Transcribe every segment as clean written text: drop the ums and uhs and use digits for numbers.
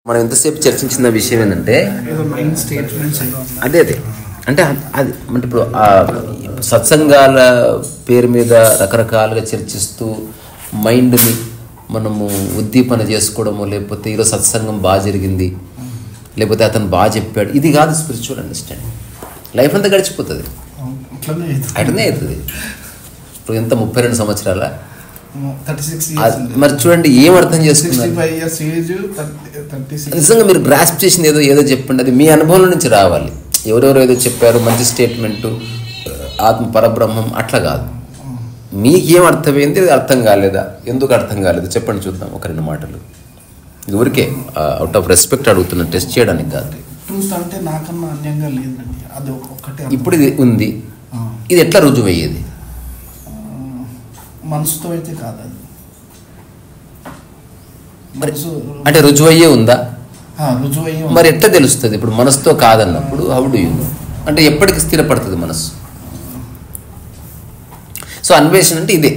మనం ఎంతసేపు చర్చించిన విషయం ఏంటంటే అదే అంటే అది అంటే ఇప్పుడు సత్సంగాల పేరు మీద రకరకాలుగా చర్చిస్తూ మైండ్ని మనము ఉద్దీపన చేసుకోవడము, లేకపోతే ఈరోజు సత్సంగం బాగా జరిగింది, లేకపోతే అతను బాగా చెప్పాడు, ఇది కాదు స్పిరిచువల్ అండర్స్టాండింగ్. లైఫ్ అంతా గడిచిపోతుంది, అట్లనే అవుతుంది. ఇప్పుడు ఎంత 32 సంవత్సరాల 36 మరి చూడండి ఏం అర్థం చేసుకున్నారు. నిజంగా మీరు గ్రాస్ప్ చేసింది ఏదో చెప్పండి, అది మీ అనుభవంలో నుంచి రావాలి. ఎవరెవరు ఏదో చెప్పారు, మంచి స్టేట్మెంటు, ఆత్మ పరబ్రహ్మం అట్లా కాదు. మీకేం అర్థమైంది, అది అర్థం కాలేదా, ఎందుకు అర్థం కాలేదు చెప్పండి చూద్దాం. ఒక 2 మాటలు. ఇది ఊరికే అవుట్ ఆఫ్ రెస్పెక్ట్ అడుగుతున్నా, టెస్ట్ చేయడానికి కాదు. అంటే నాకన్నా అన్యంగా లేదండి, అది ఒక్కటే. ఇప్పుడు ఇది ఉంది, ఇది ఎట్లా రుజువు అయ్యేది? మనసుతో అయితే కాదు అది. అంటే రుజువు అయ్యే ఉందా? రుజువు అయ్యే. మరి ఎట్లా తెలుస్తుంది? ఇప్పుడు మనసుతో కాదన్నప్పుడు హౌ డు యు నో? అంటే ఎప్పటికి స్థిరపడుతుంది మనసు? సో అన్వేషణ అంటే ఇదే,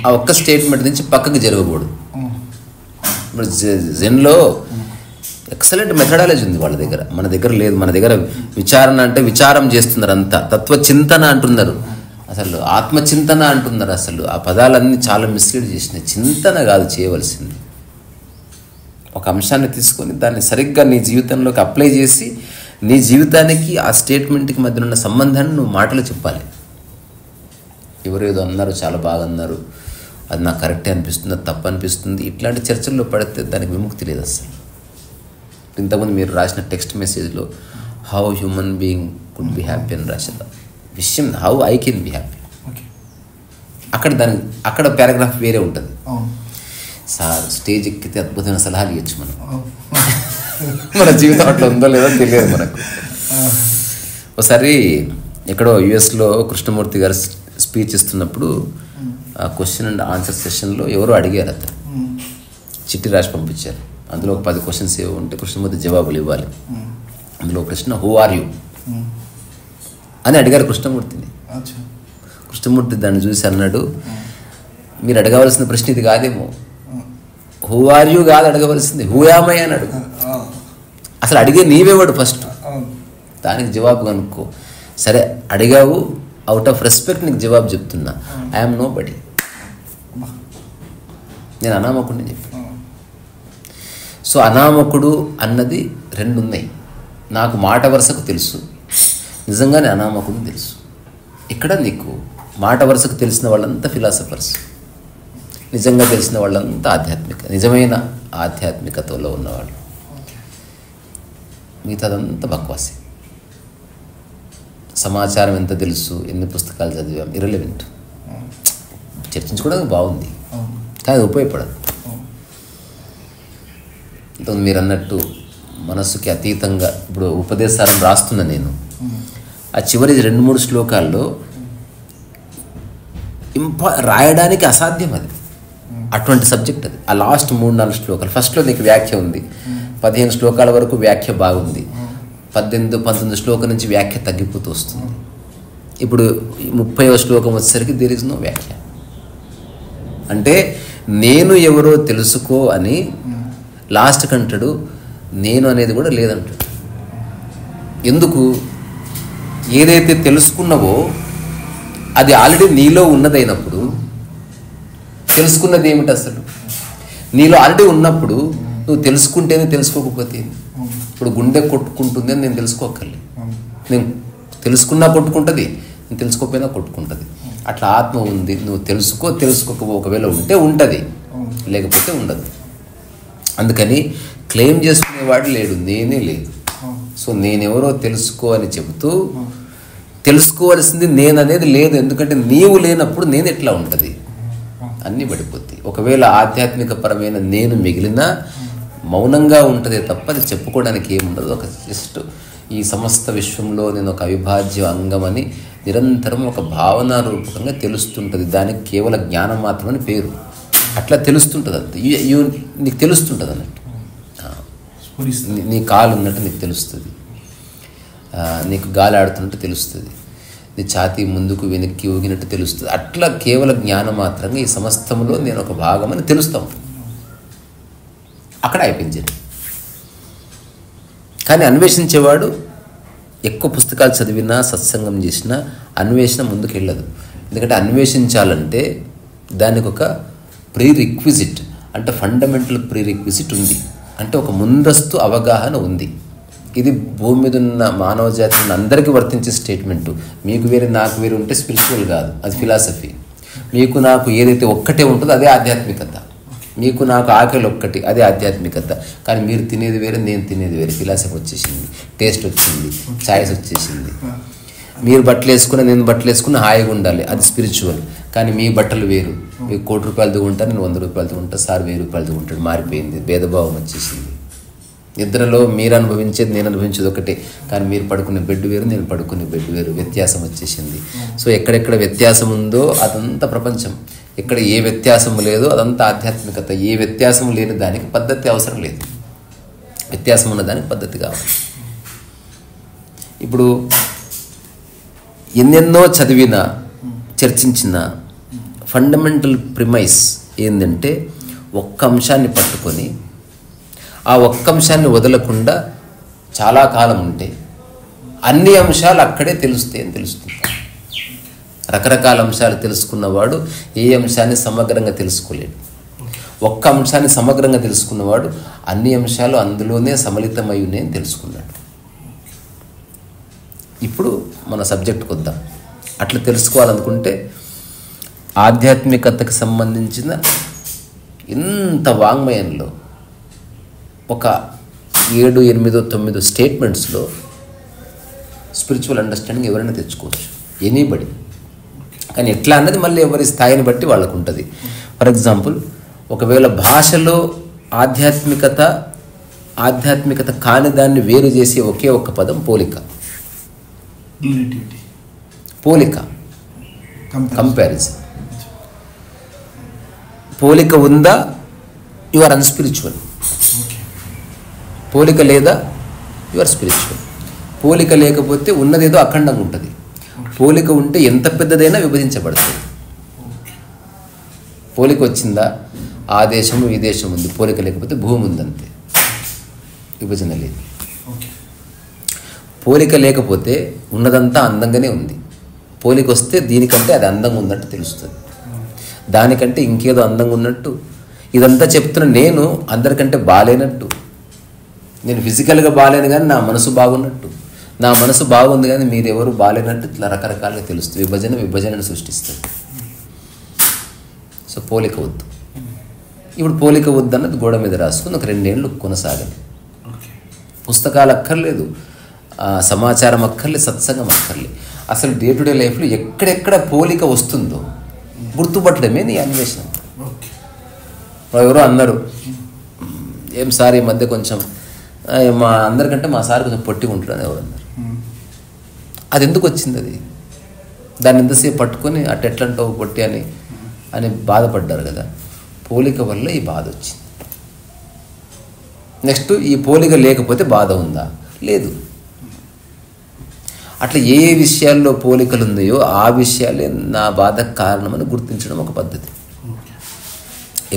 ఆ ఒక్క స్టేట్మెంట్ నుంచి పక్కకి జరగకూడదు. ఇప్పుడు జెన్లో ఎక్సలెంట్ మెథడాలజీ ఉంది వాళ్ళ దగ్గర, మన దగ్గర లేదు. మన దగ్గర విచారణ అంటే విచారం చేస్తున్నారు, అంతా తత్వచింతన అంటున్నారు, అసలు ఆత్మచింతన అంటున్నారు. అసలు ఆ పదాలన్నీ చాలా మిస్లీడ్ చేసినాయి. చింతన కాదు చేయవలసింది, ఒక అంశాన్ని తీసుకొని దాన్ని సరిగ్గా నీ జీవితంలోకి అప్లై చేసి నీ జీవితానికి ఆ స్టేట్మెంట్కి మధ్య ఉన్న సంబంధాన్ని నువ్వు మాటలు చెప్పాలి. ఎవరేదో అన్నారు, చాలా బాగా అన్నారు, అది నాకు కరెక్టే అనిపిస్తుంది, అది తప్పు అనిపిస్తుంది, ఇట్లాంటి చర్చల్లో పడితే దానికి విముక్తి లేదు అసలు. ఇంతకుముందు మీరు రాసిన టెక్స్ట్ మెసేజ్లో how human being could be happy అని రాసిన విషయం, how I can be happy, అక్కడ పారాగ్రాఫ్ వేరే ఉంటుంది. సార్ స్టేజ్ ఎక్కితే అద్భుతమైన సలహాలు ఇవ్వచ్చు మనం, మన జీవితం అట్లా ఉందో లేదో తెలియదు మనకు. ఒకసారి ఎక్కడో యుఎస్లో కృష్ణమూర్తి గారు స్పీచ్ ఇస్తున్నప్పుడు ఆ క్వశ్చన్ అండ్ ఆన్సర్ సెషన్లో ఎవరో అడిగారు, అతను చిట్టి రాసి పంపించారు. అందులో ఒక 10 క్వశ్చన్స్ ఏవో ఉంటే కృష్ణమూర్తి జవాబులు ఇవ్వాలి. అందులో ప్రశ్న హూ ఆర్ యూ అని అడిగారు కృష్ణమూర్తిని. కృష్ణమూర్తి దాన్ని చూసి అన్నాడు, మీరు అడగవలసిన ప్రశ్న ఇది కాదేమో, హూ ఆర్ యూ కాదు అడగవలసింది, హూ యామ్ ఐ అని అడుగు. అసలు అడిగే నీవేవాడు ఫస్ట్, దానికి జవాబు కనుక్కో. సరే అడిగావు, అవుట్ ఆఫ్ రెస్పెక్ట్ నీకు జవాబు చెప్తున్నా, ఐఎమ్ నో బడీ, నేను అనామకుడిని చెప్పి. సో అనామకుడు అన్నది 2 ఉన్నాయి. నాకు మాట వరుసకు తెలుసు, నిజంగానే అనామకుడిని తెలుసు. ఇక్కడ నీకు మాట వరుసకు తెలిసిన వాళ్ళంతా ఫిలాసఫర్స్, నిజంగా తెలిసిన వాళ్ళంతా నిజమైన ఆధ్యాత్మికతలో ఉన్నవాళ్ళు, మిగతాదంతా బక్వాసి. సమాచారం ఎంత తెలుసు, ఎన్ని పుస్తకాలు చదివాం, ఇర్రెలెవెంట్. చర్చించుకోవడానికి బాగుంది కానీ ఉపయోగపడదు. ఇంతకుముందు మీరు అన్నట్టు మనస్సుకి అతీతంగా ఇప్పుడు ఉపదేశాలను రాస్తున్నా నేను, ఆ చివరి 2-3 శ్లోకాల్లో రాయడానికి అసాధ్యం అది, అటువంటి సబ్జెక్ట్ అది. ఆ లాస్ట్ 3-4 శ్లోకాలు, ఫస్ట్లో నీకు వ్యాఖ్య ఉంది, 15 శ్లోకాల వరకు వ్యాఖ్య బాగుంది, 18-19 శ్లోకం నుంచి వ్యాఖ్య తగ్గిపోతూ వస్తుంది. ఇప్పుడు 30వ శ్లోకం వచ్చేసరికి దేర్ ఇస్ నో వ్యాఖ్య. అంటే నేను ఎవరో తెలుసుకో అని లాస్ట్ కంటాడు, నేను అనేది కూడా లేదంటాడు. ఎందుకు? ఏదైతే తెలుసుకున్నావో అది ఆల్రెడీ నీలో ఉన్నదైనప్పుడు తెలుసుకున్నది ఏమిటి? అసలు నీలో ఆల్రెడీ ఉన్నప్పుడు నువ్వు తెలుసుకుంటేనే తెలుసుకోకపోతే. ఇప్పుడు గుండె కొట్టుకుంటుంది అని నేను తెలుసుకోకర్లేదు, నేను తెలుసుకున్నా కొట్టుకుంటుంది, నేను తెలుసుకోకపోయినా కొట్టుకుంటుంది. అట్లా ఆత్మ ఉంది, నువ్వు తెలుసుకోక ఒకవేళ ఉంటే ఉంటుంది, లేకపోతే ఉండదు. అందుకని క్లెయిమ్ చేసుకునేవాడు లేడు, నేనే లేదు. సో నేనెవరో తెలుసుకో అని చెబుతూ తెలుసుకోవాల్సింది నేను అనేది లేదు. ఎందుకంటే నీవు లేనప్పుడు నేను ఎట్లా ఉంటుంది, అన్నీ పడిపోతాయి. ఒకవేళ ఆధ్యాత్మిక పరమైన నేను మిగిలినా మౌనంగా ఉంటుంది తప్ప అది చెప్పుకోవడానికి ఏముండదు. ఒక జస్ట్ ఈ సమస్త విశ్వంలో నేను ఒక అవిభాజ్య అంగమని నిరంతరం ఒక భావన రూపకంగా తెలుస్తుంటుంది. దానికి కేవలం జ్ఞానం మాత్రమని పేరు. అట్లా తెలుస్తుంటుంది, అంతే. నీకు తెలుస్తుంటుంది అన్నట్టు. నీ కాలు ఉన్నట్టు నీకు తెలుస్తుంది, నీకు గాలి ఆడుతున్నట్టు తెలుస్తుంది, నీ ఛాతీ ముందుకు వెనక్కి ఊగినట్టు తెలుస్తుంది. అట్లా కేవలం జ్ఞానం మాత్రంగా ఈ సమస్తంలో నేను ఒక భాగమని తెలుస్తాం. అక్కడ అయిపోయింది. కానీ అన్వేషించేవాడు ఎక్కువ పుస్తకాలు చదివినా సత్సంగం చేసినా అన్వేషణ ముందుకు వెళ్ళదు. ఎందుకంటే అన్వేషించాలంటే దానికి ఒక ప్రీ రిక్విజిట్ అంటే ఫండమెంటల్ ప్రీ రిక్విజిట్ ఉంది, అంటే ఒక ముందస్తు అవగాహన ఉంది. ఇది భూమి మీద ఉన్న మానవ జాతిని అందరికీ వర్తించే స్టేట్మెంటు. మీకు వేరే నాకు వేరే ఉంటే స్పిరిచువల్ కాదు, అది ఫిలాసఫీ. మీకు నాకు ఏదైతే ఒక్కటే ఉంటుందో అదే ఆధ్యాత్మికత. మీకు నాకు ఆకలి ఒక్కటి, అదే ఆధ్యాత్మికత. కానీ మీరు తినేది వేరే, నేను తినేది వేరే. ఫిలాసఫీ వచ్చేసింది, టేస్ట్ వచ్చింది, ఛాయిస్ వచ్చేసింది. మీరు బట్టలు వేసుకున్న నేను బట్టలు వేసుకున్న హాయిగా ఉండాలి, అది స్పిరిచువల్. కానీ మీ బట్టలు వేరు, మీకు ₹1,00,000 ఉంటాను, నేను ₹100 ఉంటాను, సార్ ₹1000 ఉంటాడు. మారిపోయింది, భేదభావం వచ్చేసింది. నిద్రలో మీరు అనుభవించేది నేను అనుభవించేది ఒకటే, కానీ మీరు పడుకునే బెడ్ వేరు, నేను పడుకునే బెడ్ వేరు. వ్యత్యాసం వచ్చేసింది. సో ఎక్కడెక్కడ వ్యత్యాసం ఉందో అదంతా ప్రపంచం, ఎక్కడ ఏ వ్యత్యాసం లేదో అదంతా ఆధ్యాత్మికత. ఏ వ్యత్యాసం లేని దానికి పద్ధతి అవసరం లేదు, వ్యత్యాసం ఉన్న దానికి పద్ధతి కావాలి. ఇప్పుడు ఎన్నెన్నో చదివినా చర్చించిన ఫండమెంటల్ ప్రిమైస్ ఏంటంటే ఒక్క అంశాన్ని పట్టుకొని ఆ ఒక్క అంశాన్ని వదలకుండా చాలా కాలం ఉంటే అన్ని అంశాలు అక్కడే తెలుస్తాయి అని తెలుస్తుంది. రకరకాల అంశాలు తెలుసుకున్నవాడు ఏ అంశాన్ని సమగ్రంగా తెలుసుకోలేడు. ఒక్క అంశాన్ని సమగ్రంగా తెలుసుకున్నవాడు అన్ని అంశాలు అందులోనే సమలితమై ఉన్నాయని తెలుసుకున్నాడు. ఇప్పుడు మన సబ్జెక్టుకు వద్దాం. అట్లా తెలుసుకోవాలనుకుంటే ఆధ్యాత్మికతకు సంబంధించిన ఇంత వాంగ్మయంలో ఒక 7, 8, 9 స్టేట్మెంట్స్లో స్పిరిచువల్ అండర్స్టాండింగ్ ఎవరైనా తెచ్చుకోవచ్చు, ఎనీబడి. కానీ ఎట్లా అన్నది మళ్ళీ ఎవరి స్థాయిని బట్టి వాళ్ళకు ఉంటుంది. ఫర్ ఎగ్జాంపుల్, ఒకవేళ భాషలో ఆధ్యాత్మికత కాని దాన్ని వేరు చేసే ఒకే ఒక్క పదం పోలిక. పోలిక, కంపారిజన్. పోలిక ఉందా, యు ఆర్ అన్స్పిరిచువల్. పోలిక లేదా, యు ఆర్ స్పిరిచువల్. పోలిక లేకపోతే ఉన్నదేదో అఖండంగా ఉంటుంది. పోలిక ఉంటే ఎంత పెద్దదైనా విభజించబడుతుంది. పోలిక వచ్చిందా, ఆ దేశము ఈ దేశం ఉంది. పోలిక లేకపోతే భూమి ఉందంతే, విభజన లేదు. పోలిక లేకపోతే ఉన్నదంతా అందంగానే ఉంది. పోలిక వస్తే దీనికంటే అది అందంగా ఉన్నట్టు తెలుస్తుంది, దానికంటే ఇంకేదో అందంగా ఉన్నట్టు. ఇదంతా చెప్తున్న నేను అందరికంటే బాగాలేనట్టు. నేను ఫిజికల్గా బాగాలేను కానీ నా మనసు బాగున్నట్టు, నా మనసు బాగుంది కానీ మీరెవరు బాగాలేనట్టు. ఇట్లా రకరకాలుగా తెలుస్తుంది. విభజనను సృష్టిస్తుంది. సో పోలిక వద్దు. ఇప్పుడు పోలిక వద్దు అన్నది గోడ మీద రాసుకుని ఒక 2 ఏళ్ళు కొనసాగాలి. పుస్తకాలు అక్కర్లేదు, సమాచారం అక్కర్లేదు, సత్సంగం అక్కర్లేదు. అసలు డే టు డే లైఫ్లో ఎక్కడెక్కడ పోలిక వస్తుందో గుర్తుపట్టడమే నీ అన్వేషణ. ఎవరో అన్నారు, ఏం సార్ ఈ మధ్య కొంచెం మా అందరికంటే మా సార్ కొంచెం పొట్టిగా ఉంటాడు ఎవరు అన్నారు. అది ఎందుకు వచ్చింది? అది దాన్ని ఎంతసేపు పట్టుకొని అట్టెట్లంటావు పొట్టి అని బాధపడ్డారు కదా. పోలిక వల్ల ఈ బాధ వచ్చింది. నెక్స్ట్, ఈ పోలిక లేకపోతే బాధ ఉందా? లేదు. అట్లా ఏ విషయాల్లో పోలికలు ఉన్నాయో ఆ విషయాలే నా బాధకు కారణమని గుర్తించడం ఒక పద్ధతి.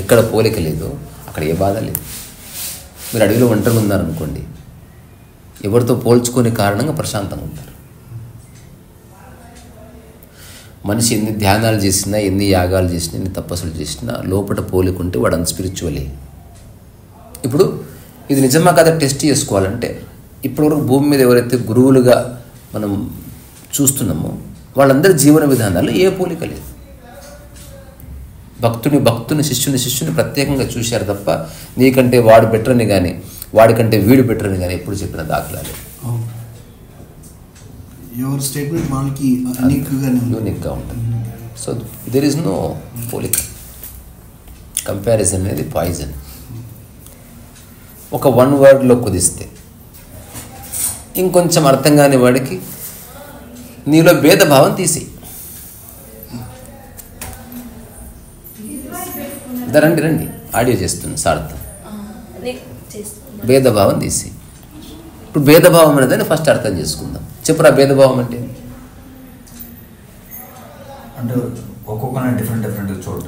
ఎక్కడ పోలిక లేదో అక్కడ ఏ బాధ లేదు. మీరు అడవిలో ఒంటరిగా ఉన్నారనుకోండి, ఎవరితో పోల్చుకునే కారణంగా ప్రశాంతంగా ఉంటారు. మనిషి ఎన్ని ధ్యానాలు చేసినా, ఎన్ని యాగాలు చేసినా, ఎన్ని తపస్సులు చేసినా లోపల పోలికుంటే వాడు అన్స్పిరిచువలే. ఇప్పుడు ఇది నిజమా కదా టెస్ట్ చేసుకోవాలంటే, ఇప్పటివరకు భూమి మీద ఎవరైతే గురువులుగా మనం చూస్తున్నామో వాళ్ళందరి జీవన విధానాల్లో ఏ పోలిక లేదు. భక్తుని శిష్యుని ప్రత్యేకంగా చూశారు తప్ప నీకంటే వాడు బెటర్ అని కానీ వాడికంటే వీడు బెటర్ అని కానీ ఎప్పుడు చెప్పిన దాఖలాలు. ఎవరి స్టేట్మెంట్ వాళ్ళకి యూనిక్గా ఉంటుంది. సో దెర్ ఈజ్ నో పోలిక. కంపారిజన్ అనేది పాయిజన్. ఒక 1 వర్డ్లో కుదిస్తే ఇంకొంచెం అర్థం కాని వాడికి నీలో భేదభావం తీసి రండి ఆడియో చేస్తుంది సార్తో. భేదభావం తీసి ఇప్పుడు భేదభావం అనేదాన్ని ఫస్ట్ అర్థం చేసుకుందాం. చెప్పురా, భేదభావం అంటే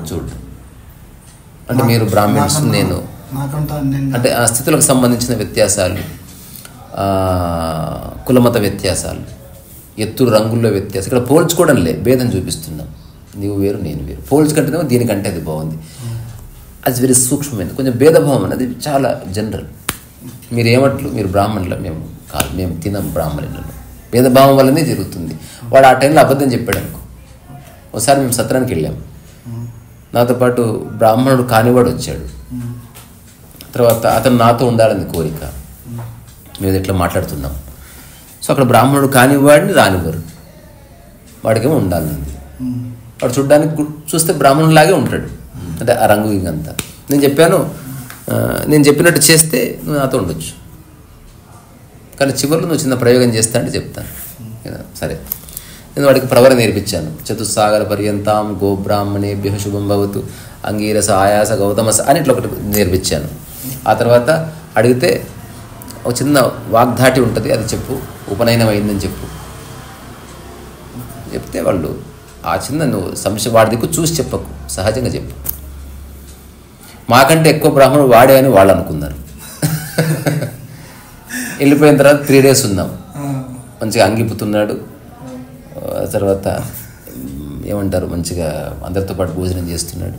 చూడు. అంటే మీరు బ్రాహ్మణ్స్, నేను అంటే ఆ స్థితులకు సంబంధించిన వ్యత్యాసాలు, కులమత వ్యత్యాసాలు, ఎత్తులు రంగుల్లో వ్యత్యాసం. ఇక్కడ పోల్చుకోవడం లే, భేదం చూపిస్తున్నాం. నీవు వేరు నేను వేరు, పోల్చుకుంటేనేమో దీనికంటే అది బాగుంది. అది వెరీ సూక్ష్మమైనది. కొంచెం భేదభావం అనేది చాలా జనరల్. మీరు ఏమట్లు, మీరు బ్రాహ్మణులు, మేము కాదు, మేము తినం బ్రాహ్మణులను. భేదభావం వల్లనే జరుగుతుంది. వాడు ఆ టైంలో అబద్ధం చెప్పాడు అనుకో. ఒకసారి మేము సత్రానికి వెళ్ళాము, నాతో పాటు బ్రాహ్మణుడు కానివాడు వచ్చాడు. తర్వాత అతను నాతో ఉండాలని కోరిక, మేము ఇట్లా మాట్లాడుతున్నాం. సో అక్కడ బ్రాహ్మణుడు కానివాడిని రానివారు, వాడికేమో ఉండాలని. వాడు చూడడానికి చూస్తే బ్రాహ్మణులాగే ఉంటాడు, అంటే ఆ రంగు ఇంకంతా. నేను చెప్పాను, నేను చెప్పినట్టు చేస్తే నువ్వు నాతో ఉండొచ్చు, కానీ చివరిలో నువ్వు చిన్న ప్రయోగం చేస్తా అంటే చెప్తాను. సరే, నేను వాడికి ప్రవర నేర్పించాను. చతుస్సాగర పర్యంతం గోబ్రాహ్మణేభ్యః శుభం భవతు అంగీరస ఆయాస గౌతమస అని ఇట్లా ఒకటి నేర్పించాను. ఆ తర్వాత అడిగితే ఒక చిన్న వాగ్ధాటి ఉంటుంది, అది చెప్పు, ఉపనయనం అయిందని చెప్పు. చెప్తే వాళ్ళు ఆ చిన్న నువ్వు సంశయం వాడి దిక్కు చూసి చెప్పకు, సహజంగా చెప్పు. మాకంటే ఎక్కువ బ్రాహ్మణుడు వాడే అని వాళ్ళు అనుకున్నారు. వెళ్ళిపోయిన తర్వాత 3 days ఉన్నాం, మంచిగా అంగిపుతున్నాడు. తర్వాత ఏమంటారు, మంచిగా అందరితో పాటు భోజనం చేస్తున్నాడు,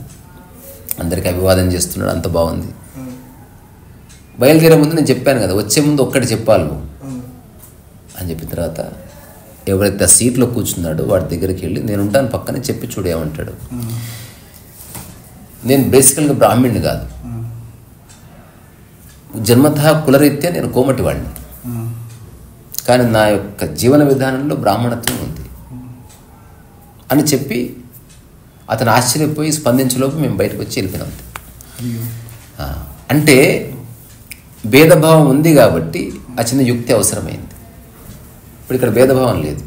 అందరికీ అభివాదం చేస్తున్నాడు, అంత బాగుంది. బయలుదేరే ముందు నేను చెప్పాను కదా, వచ్చే ముందు ఒక్కటి చెప్పాలి నువ్వు అని చెప్పిన తర్వాత ఎవరైతే ఆ సీట్లో కూర్చున్నాడో వాడి దగ్గరికి వెళ్ళి, నేను ఉంటాను పక్కనే, చెప్పి చూడు ఏమంటాడు. నేను బేసికల్గా బ్రాహ్మణుని కాదు, జన్మతః కులరీత్యా నేను కోమటి వాడిని, కానీ నా యొక్క జీవన విధానంలో బ్రాహ్మణత్వం ఉంది అని చెప్పి అతను ఆశ్చర్యపోయి స్పందించలోపు మేము బయటకు వచ్చి వెళ్ళిపోయినాం. అంటే భేదభావం ఉంది కాబట్టి ఆ చిన్న యుక్తి అవసరమైంది. ఇప్పుడు ఇక్కడ భేదభావం లేదు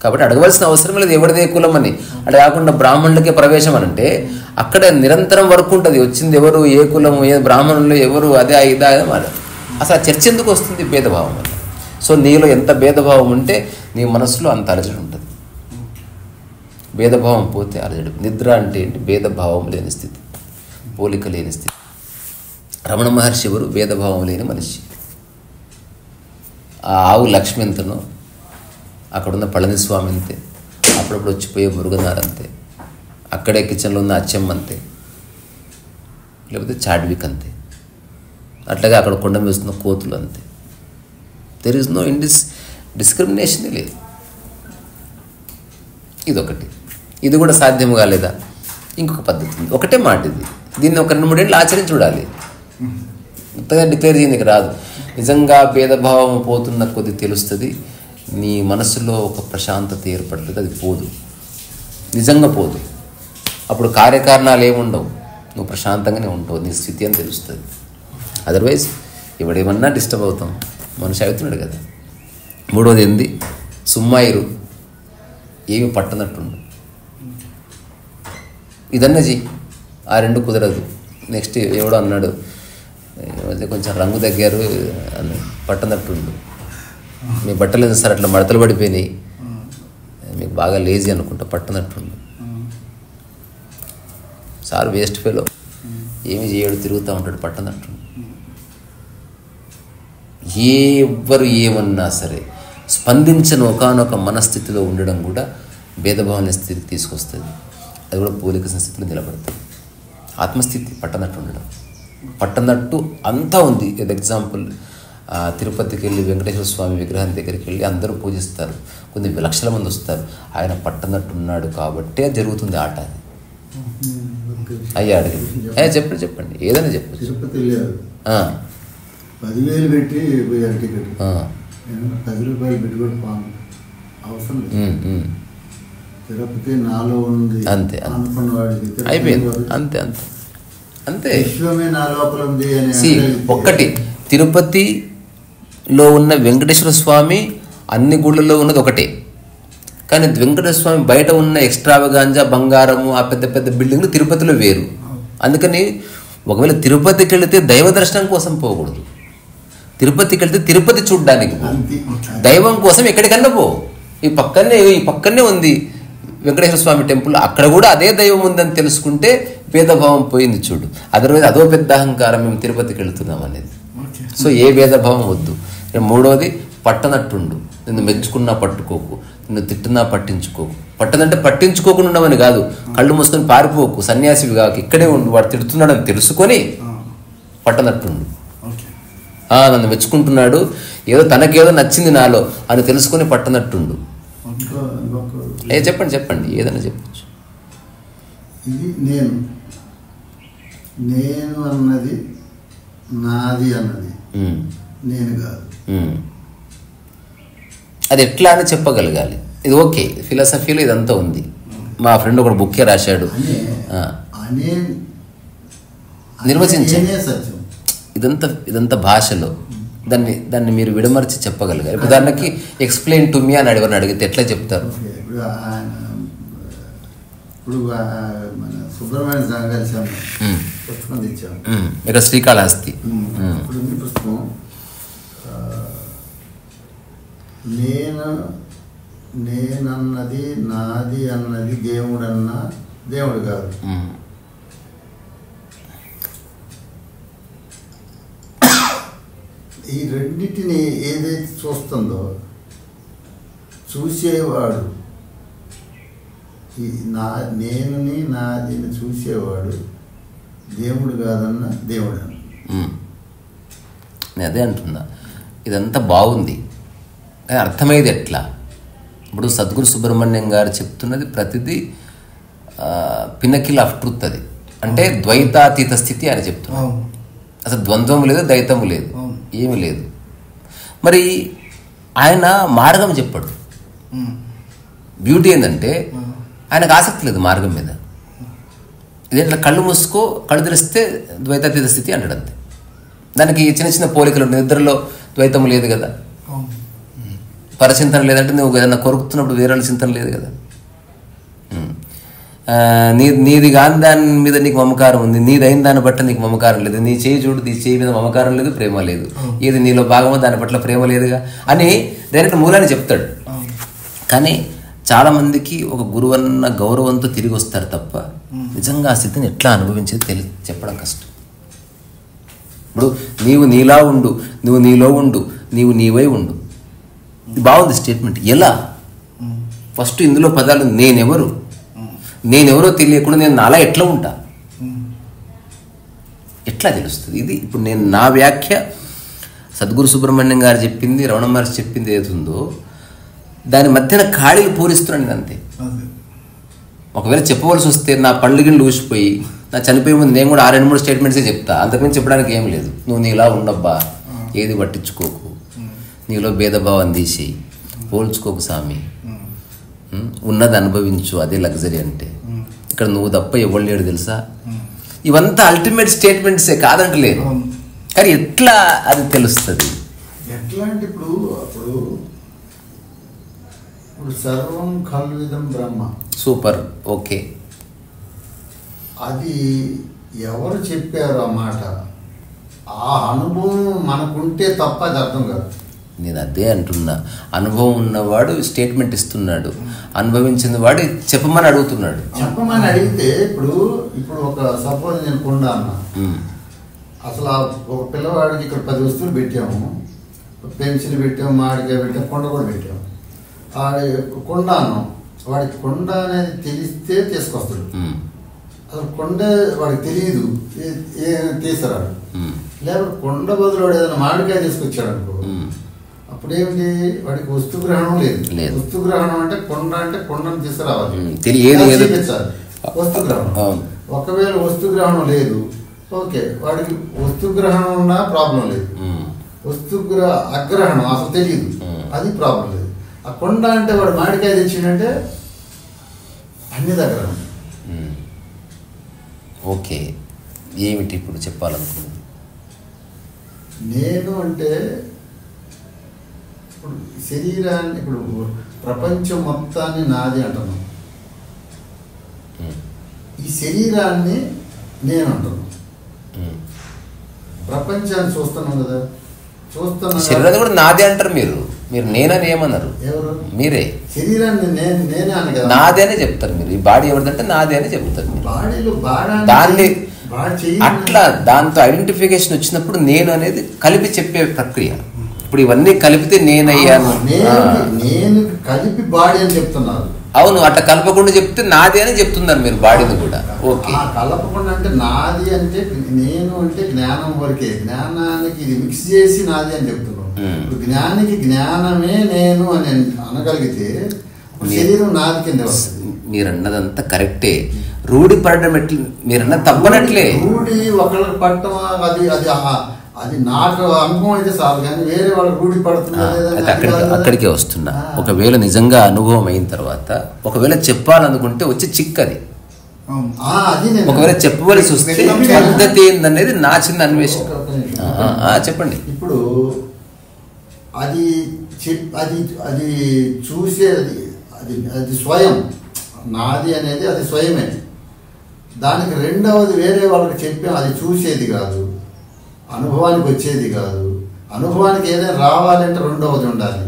కాబట్టి అడగవలసిన అవసరం లేదు ఎవరిదే కులం అని. అంటే కాకుండా బ్రాహ్మణులకే ప్రవేశం అని అంటే అక్కడ నిరంతరం వర్క్ ఉంటుంది. వచ్చింది ఎవరు, ఏ కులం, ఏ బ్రాహ్మణులు ఎవరు, అదే ఇదా మరి అసలు ఆ చర్చ ఎందుకు వస్తుంది? భేదభావం వల్ల. సో నీలో ఎంత భేదభావం ఉంటే నీ మనసులో అంత అలజడి ఉంటుంది. భేదభావం పోతే అలజడి. నిద్ర అంటే ఏంటి? భేదభావం లేని స్థితి, పోలిక లేని స్థితి. రమణ మహర్షి ఎవరు? భేదభావం లేని మనిషి. ఆ ఆవు లక్ష్మి ఎంతనో, అక్కడున్న పళనిస్వామి అంతే, అప్పుడప్పుడు వచ్చిపోయే మురుగనార్ అంతే, అక్కడే కిచెన్లో ఉన్న అచ్చమ్మ అంతే, లేకపోతే చాడ్విక్ అంతే, అట్లాగే అక్కడ కొండ వేస్తున్న కోతులు అంతే. దెర్ ఈజ్ నో డిస్క్రిమినేషనే లేదు. ఇదొకటి. ఇది కూడా సాధ్యం కాలేదా? ఇంకొక పద్ధతి ఉంది. ఒకటే మాట ఇది, దీన్ని ఒక 2-3 ఏళ్ళు ఆచరించి చూడాలి. కొత్తగా డిక్లేర్ చేయడానికి రాదు. నిజంగా భేదభావం పోతున్న కొద్ది తెలుస్తుంది, నీ మనసులో ఒక ప్రశాంతత ఏర్పడుతుంది. అది పోదు, నిజంగా పోదు. అప్పుడు కార్యకారణాలు ఏముండవు, నువ్వు ప్రశాంతంగానే ఉంటావు, నీ స్థితి అని తెలుస్తుంది. అదర్వైజ్ ఎవడేమన్నా డిస్టర్బ్ అవుతాం, మనిషి అవుతున్నాడు కదా. మూడోది ఏంది? సుమ్మాయిరు, ఏమి పట్టనట్టుండు. ఇదన్నా చెయ్యి, ఆ 2 కుదరదు. నెక్స్ట్ ఎవడో అన్నాడు, కొంచెం రంగు తగ్గారు అని, పట్టనట్టుండు. మీ బట్టలు ఎందుకు సార్ అట్లా మడతలు పడిపోయినాయి, మీకు బాగా లేజీ అనుకుంటా, పట్టనట్టుండు. సార్ వేస్ట్ ఫెలో, ఏమి చేయడు, తిరుగుతూ ఉంటాడు, పట్టనట్టుండు. ఎవ్వరు ఏమన్నా సరే స్పందించని ఒకానొక మనస్థితిలో ఉండడం కూడా భేదభావాల స్థితికి తీసుకొస్తుంది. అది కూడా పోలిక స్థితిలో నిలబడుతుంది. ఆత్మస్థితి పట్టనట్టు ఉండడం, పట్టనట్టు అంతా ఉంది. ఎగ్జాంపుల్, తిరుపతికి వెళ్ళి వెంకటేశ్వర స్వామి విగ్రహం దగ్గరికి వెళ్ళి అందరూ పూజిస్తారు, కొన్ని లక్షల మంది వస్తారు. ఆయన పట్టనట్టు ఉన్నాడు కాబట్టే జరుగుతుంది ఆట. అది అయ్యా అడిగింది, చెప్పండి ఏదైనా చెప్పచ్చు. 10,000 పెట్టి పోయారు టికెట్, 10 రూపాయలు పెట్టుబడి అవసరం లేదు. తిరుపతి నాలో ఉంది అంతే, అనుకున్న వాడికి అయిపోయింది. అంతే అంతే అంతే. విశ్వమే నా లోపల ఉంది అని. ఒక్కటి, తిరుపతిలో ఉన్న వెంకటేశ్వర స్వామి అన్ని గుళ్ళల్లో ఉన్నది ఒకటే, కానీ వెంకటేశ్వర స్వామి బయట ఉన్న ఎక్స్ట్రావగాంజా, బంగారము, ఆ పెద్ద పెద్ద బిల్డింగ్లు తిరుపతిలో వేరు. అందుకని ఒకవేళ తిరుపతికి వెళితే దైవ దర్శనం కోసం పోకూడదు, తిరుపతికి వెళ్తే తిరుపతి చూడ్డానికి పో, దైవం కోసం ఎక్కడికన్నా పో. ఈ పక్కనే ఉంది వెంకటేశ్వర స్వామి టెంపుల్, అక్కడ కూడా అదే దైవం ఉందని తెలుసుకుంటే భేదభావం పోయింది చూడు. అదర్వైజ్ అదో పెద్ద అహంకారం, మేము తిరుపతికి వెళుతున్నాం అనేది. సో ఏ భేదభావం వద్దు. మూడోది పట్టనట్టుండు. నిన్ను మెచ్చుకున్నా పట్టుకోకు, నిన్ను తిట్టున్నా పట్టించుకోకు. పట్టదంటే పట్టించుకోకుండా ఉండవని కాదు, కళ్ళు మూసుకొని పారిపోకు, సన్యాసివి కాక ఇక్కడే ఉండు. వాడు తిడుతున్నాడని తెలుసుకొని పట్టనట్టుండు. నన్ను మెచ్చుకుంటున్నాడు, ఏదో తనకేదో నచ్చింది నాలో అని తెలుసుకొని పట్టనట్టుండు. చెప్పండి ఏదైనా చెప్పచ్చు. ఇది నేను అన్నది నాది అన్నది నేను కాదు. అది ఎట్లా అని చెప్పగలగాలి. ఇది ఓకే, ఫిలాసఫీలో ఇదంతా ఉంది. మా ఫ్రెండ్ ఒకడు బుక్కే రాశాడు, నిర్వచించండి. ఇదంతా భాషలో దాన్ని మీరు విడమర్చి చెప్పగలగాలి. ఉదాహరణకి ఎక్స్ప్లెయిన్ టు మీ అని అడిగితే ఎట్లా చెప్తారు? ఇప్పుడు మన సుబ్రహ్మణ్య స్వామి కలిసాము, పుస్తకం తెచ్చాము ఇక్కడ శ్రీకాళహస్తి. ఇప్పుడు పుస్తకం నేనన్నది నాది అన్నది దేవుడన్నా దేవుడు కాదు. ఈ రెండింటిని ఏదైతే చూస్తుందో చూసేవాడు, ఈ నేనుని నాదిని చూసేవాడు దేవుడు కాదన్న దేవుడు అన్న. నేను అదే అంటున్నా, ఇదంతా బాగుంది కానీ అర్థమయ్యేది ఎట్లా? ఇప్పుడు సద్గురు సుబ్రహ్మణ్యం గారు చెప్తున్నది ప్రతిదీ పినకిల్ ఆఫ్ ట్రూత్. అది అంటే ద్వైతాతీత స్థితి అని చెప్తున్నాను. అసలు ద్వంద్వము లేదు, ద్వైతము లేదు, ఏమీ లేదు. మరి ఆయన మార్గం చెప్పాడు. బ్యూటీ ఏంటంటే ఆయనకు ఆసక్తి లేదు మార్గం మీద. ఇదేంటే కళ్ళు మూసుకో, కళ్ళు తెరిస్తే ద్వైతాతీత స్థితి అంటాడు అంతే. దానికి చిన్న చిన్న పోలికలు ఉంటాయి. నిద్రలో ద్వైతం లేదు కదా, పరచింతన లేదంటే నువ్వు ఏదన్నా కొరుకుతున్నప్పుడు వేరే చింతన లేదు కదా. నీది కాని దాని మీద నీకు మమకారం ఉంది, నీదైన దాన్ని బట్టి నీకు మమకారం లేదు. నీ చేయి చూడు, నీ చేయి మీద మమకారం లేదు, ప్రేమ లేదు. ఏది నీలో భాగమో దాని పట్ల ప్రేమ లేదుగా అని డైరెక్ట్ మూలాన్ని చెప్తాడు. కానీ చాలామందికి ఒక గురువన్న గౌరవంతో తిరిగి వస్తారు తప్ప నిజంగా ఆ స్థితిని ఎట్లా అనుభవించేది చెప్పడం కష్టం. ఇప్పుడు నీవు నీలా ఉండు, నువ్వు నీలో ఉండు, నీవు నీవై ఉండు. బాగుంది స్టేట్మెంట్. ఎలా? ఫస్ట్ ఇందులో పదాలు నేనెవరో తెలియకుండా నేను నాలా ఎట్లా ఉంటా, ఎట్లా తెలుస్తుంది? ఇది ఇప్పుడు నేను నా వ్యాఖ్య సద్గురు సుబ్రహ్మణ్యం గారు చెప్పింది, రమణ మహర్షి చెప్పింది ఏదుందో దాని మధ్యన ఖాళీలు పూరిస్తున్నాను నేను అంతే. ఒకవేళ చెప్పవలసి వస్తే నా పళ్ళు గిళ్ళు ఊసిపోయి నా చనిపోయే ముందు నేను కూడా 2-3 స్టేట్మెంట్సే చెప్తా, అంతకుమించి చెప్పడానికి ఏం లేదు. నువ్వు నీలా ఉండబ్బా, ఏది పట్టించుకోకు, నీలో భేదభావం తీసేయి, పోల్చుకోకు స్వామి, ఉన్నది అనుభవించు, అదే లగ్జరీ అంటే. ఇక్కడ నువ్వు తప్ప ఎవరు లేడు తెలుసా. ఇవంతా అల్టిమేట్ స్టేట్మెంట్సే, కాదంటలేదు. కానీ ఎట్లా అది తెలుస్తుంది? ఎట్లా అంటే ఇప్పుడు సర్వం ఖల్విదం బ్రహ్మ, సూపర్, ఓకే. అది ఎవరు చెప్పారు ఆ మాట? ఆ అనుభవం మనకుంటే తప్ప అది అర్థం కాదు. నేను అదే అంటున్నా, అనుభవం ఉన్నవాడు స్టేట్మెంట్ ఇస్తున్నాడు, అనుభవించిన వాడు చెప్పమని అడుగుతున్నాడు. చెప్పమని అడిగితే ఇప్పుడు ఒక సపోజ్ నేను కొండ అన్నా, అసలు ఒక పిల్లవాడికి ఇక్కడ 10 వస్తువులు పెట్టాము, పెన్సిల్ పెట్టాము, మామిడికాయ పెట్టాము, కొండ కూడా పెట్టాము. కొండ అన్నాం, వాడికి కొండ అనేది తెలిస్తే తీసుకొస్తాడు. అసలు కొండ వాడికి తెలియదు, తీసుకురాడు. లేకపోతే కొండ బదులు వాడు ఏదైనా మామిడికాయ తీసుకొచ్చాడు అనుకో, అప్పుడేమిటి వాడికి వస్తుగ్రహణం లేదు. వస్తుగ్రహణం అంటే కొండను తీసుకురావాలి, చూపించాలి వస్తుగ్రహణం. ఒకవేళ వస్తుగ్రహణం లేదు, ఓకే, వాడికి వస్తుగ్రహణం ఉన్నా ప్రాబ్లం లేదు. అగ్రహణం అసలు తెలియదు, అది ప్రాబ్లం లేదు. ఆ కొండ అంటే వాడు మామిడికాయ తెచ్చిండంటే అన్ని దగ్గర. ఓకే, ఏమిటి ఇప్పుడు చెప్పాలనుకున్నది? నేను అంటే ఇప్పుడు శరీరాన్ని, ఇప్పుడు ప్రపంచం మొత్తాన్ని నాది అంటున్నాను, ఈ శరీరాన్ని నేను అంటున్నాను. ప్రపంచాన్ని చూస్తున్నాం కదా, శరీరాన్ని కూడా నాదే అంటారు మీరు నేనని ఏమన్నారు? ఎవరు? మీరే. శరీరాన్ని నేనే అని కదా, నాదే అని చెప్తారు మీరు. ఈ బాడీ ఎవరిదంటే నాదే అని చెప్తారు మీరు. దాన్ని అట్లా దాంతో ఐడెంటిఫికేషన్ వచ్చినప్పుడు నేను అనేది కలిపి చెప్పే ప్రక్రియ. ఇప్పుడు ఇవన్నీ కలిపితే నేనయ్యాను. నేను కలిపి బాడీ అని చెప్తున్నారు. అవును, అట్లా కలపకుండా చెప్తే నాది అని చెప్తున్నారు మీరు బాడీని కూడా. ఓకే, కలపకుండా అంటే నాది అంటే నేను అంటే జ్ఞానం వరకే, జ్ఞానానికి ఇది మిక్స్ చేసి నాది అని చెప్తున్నాను. ఇప్పుడు జ్ఞానికి జ్ఞానమే నేను అని అనగలిగితే శరీరం నాది కింద వస్తుంది. మీరన్నదంతా కరెక్టే, రూఢి పడడం ఎట్లా మీరన్నది తప్పనట్లే. రూఢి ఒకళ్ళకి పడటం అది అది అది నాకు అనుభవం అయితే చాలు, కానీ వేరే వాళ్ళకి రూఢి పడుతుంది. అక్కడికే వస్తున్నా. ఒకవేళ నిజంగా అనుభవం అయిన తర్వాత ఒకవేళ చెప్పాలనుకుంటే వచ్చే చిక్కది. ఒకవేళ చెప్పవలసి వస్తే పద్ధతి ఏందనేది నా చిన్న అన్వేషణ. చెప్పండి. ఇప్పుడు అది అది అది చూసేది అది అది స్వయం, నాది అనేది అది స్వయమే. దానికి రెండవది వేరే వాళ్ళకి చెప్పాం, అది చూసేది కాదు, అనుభవానికి వచ్చేది కాదు. అనుభవానికి ఏదైనా రావాలంటే రెండవది ఉండాలి.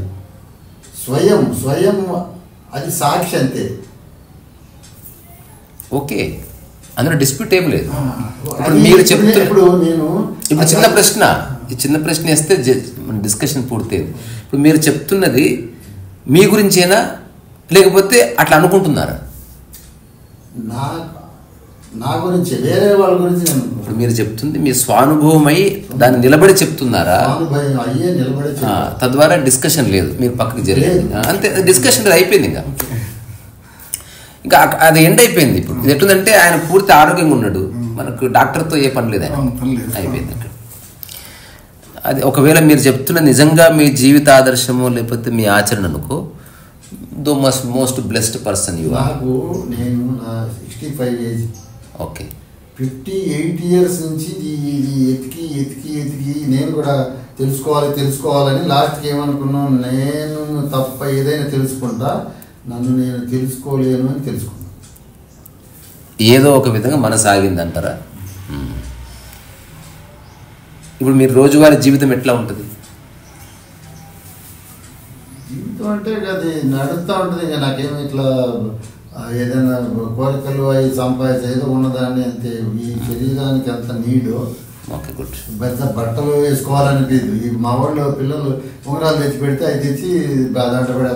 స్వయం స్వయం అది సాక్షి అంతే. ఓకే, అందులో డిస్ప్యూట్ ఏం లేదు. ఇప్పుడు మీరు చెప్తే ఇప్పుడు చిన్న ప్రశ్న, ఈ చిన్న ప్రశ్న వేస్తే డిస్కషన్ పూర్తయింది. ఇప్పుడు మీరు చెప్తున్నది మీ గురించేనా లేకపోతే అట్లా అనుకుంటున్నారా? నా గురించి, వేరే వాళ్ళ గురించి నేను. ఇప్పుడు మీరు చెప్తుంది మీ స్వానుభవమై దాన్ని నిలబడి చెప్తున్నారా? తద్వారా డిస్కషన్ లేదు, మీరు పక్కకి జరిగేది అంతే. డిస్కషన్ అయిపోయింది, ఇంకా అది ఎండ్ అయిపోయింది. ఇప్పుడు ఇది ఎట్లుందంటే ఆయన పూర్తి ఆరోగ్యంగా ఉన్నాడు, మనకు డాక్టర్తో ఏ పని లేదు, ఆయన అయిపోయింది అక్కడ. అది ఒకవేళ మీరు చెప్తున్న నిజంగా మీ జీవిత ఆదర్శము లేకపోతే మీ ఆచరణ అనుకో, though most blessed person you are. నేను 65 ఏజ్. ఓకే, 58 ఇయర్స్ నుంచి ఇది ఎతికి ఎతికి ఎతికి నేను కూడా తెలుసుకోవాలని లాస్ట్కి ఏమనుకున్నాను, నేను తప్ప ఏదైనా తెలుసుకుంటా, నన్ను నేను తెలుసుకోలేను అని తెలుసుకున్నాను. ఏదో ఒక విధంగా మనసు ఆగిందంటారా? ఇప్పుడు మీరు రోజువారీ జీవితం ఎట్లా ఉంటుంది? జీవితం అంటే అది నడుస్తూ ఉంటుంది. ఇంకా నాకేమో ఇట్లా ఏదైనా కోరికలు అవి సంపాదించి ఏదో ఉన్నదాన్ని అంతే. ఈ శరీరానికి ఎంత నీడో, పెద్ద బట్టలు వేసుకోవాలనిపించదు. ఈ మా వాళ్ళు పిల్లలు ఉంగరాలు తెచ్చి పెడితే అవి తెచ్చి దాంట్లో కూడా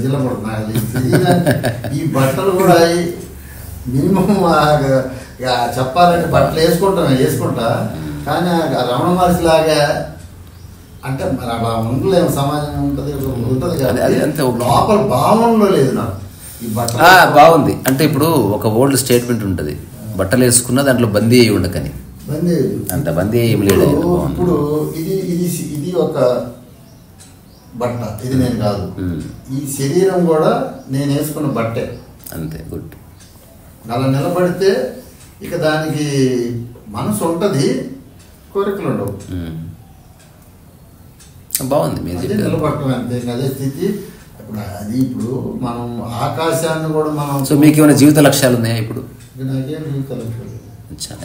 జిల్ల పడుతున్నాయి. ఈ బట్టలు కూడా మినిమం చెప్పాలంటే బట్టలు వేసుకుంటా, కానీ రమణ మహర్షి లాగా అంటే మరి అలా ఉండలేము. సమాజం ఉంటుంది కానీ లోపల భావనలో లేదు నాకు ఈ బట్టలు. బాగుంది అంటే ఇప్పుడు ఒక ఓల్డ్ స్టేట్మెంట్ ఉంటుంది, బట్టలు వేసుకున్నా దాంట్లో బందీ అయ్యి ఉండకని. అంత బందీ ఏం లేదు. ఇప్పుడు ఇది ఒక బట్ట, ఇది నేను కాదు. ఈ శరీరం కూడా నేను వేసుకున్న బట్టే అంతే. గుడ్. అలా నిలబడితే ఇక దానికి మనసు ఉంటుంది, కోరికలు ఉండవు. బాగుంది మీరు నిలబడటం అంతే. అదే స్థితి. ఇప్పుడు మనం ఆకాశాన్ని కూడా మనం. సో మీకు ఏమైనా జీవిత లక్ష్యాలు ఉన్నాయా ఇప్పుడు? నాకేం జీవిత లక్ష్యాలు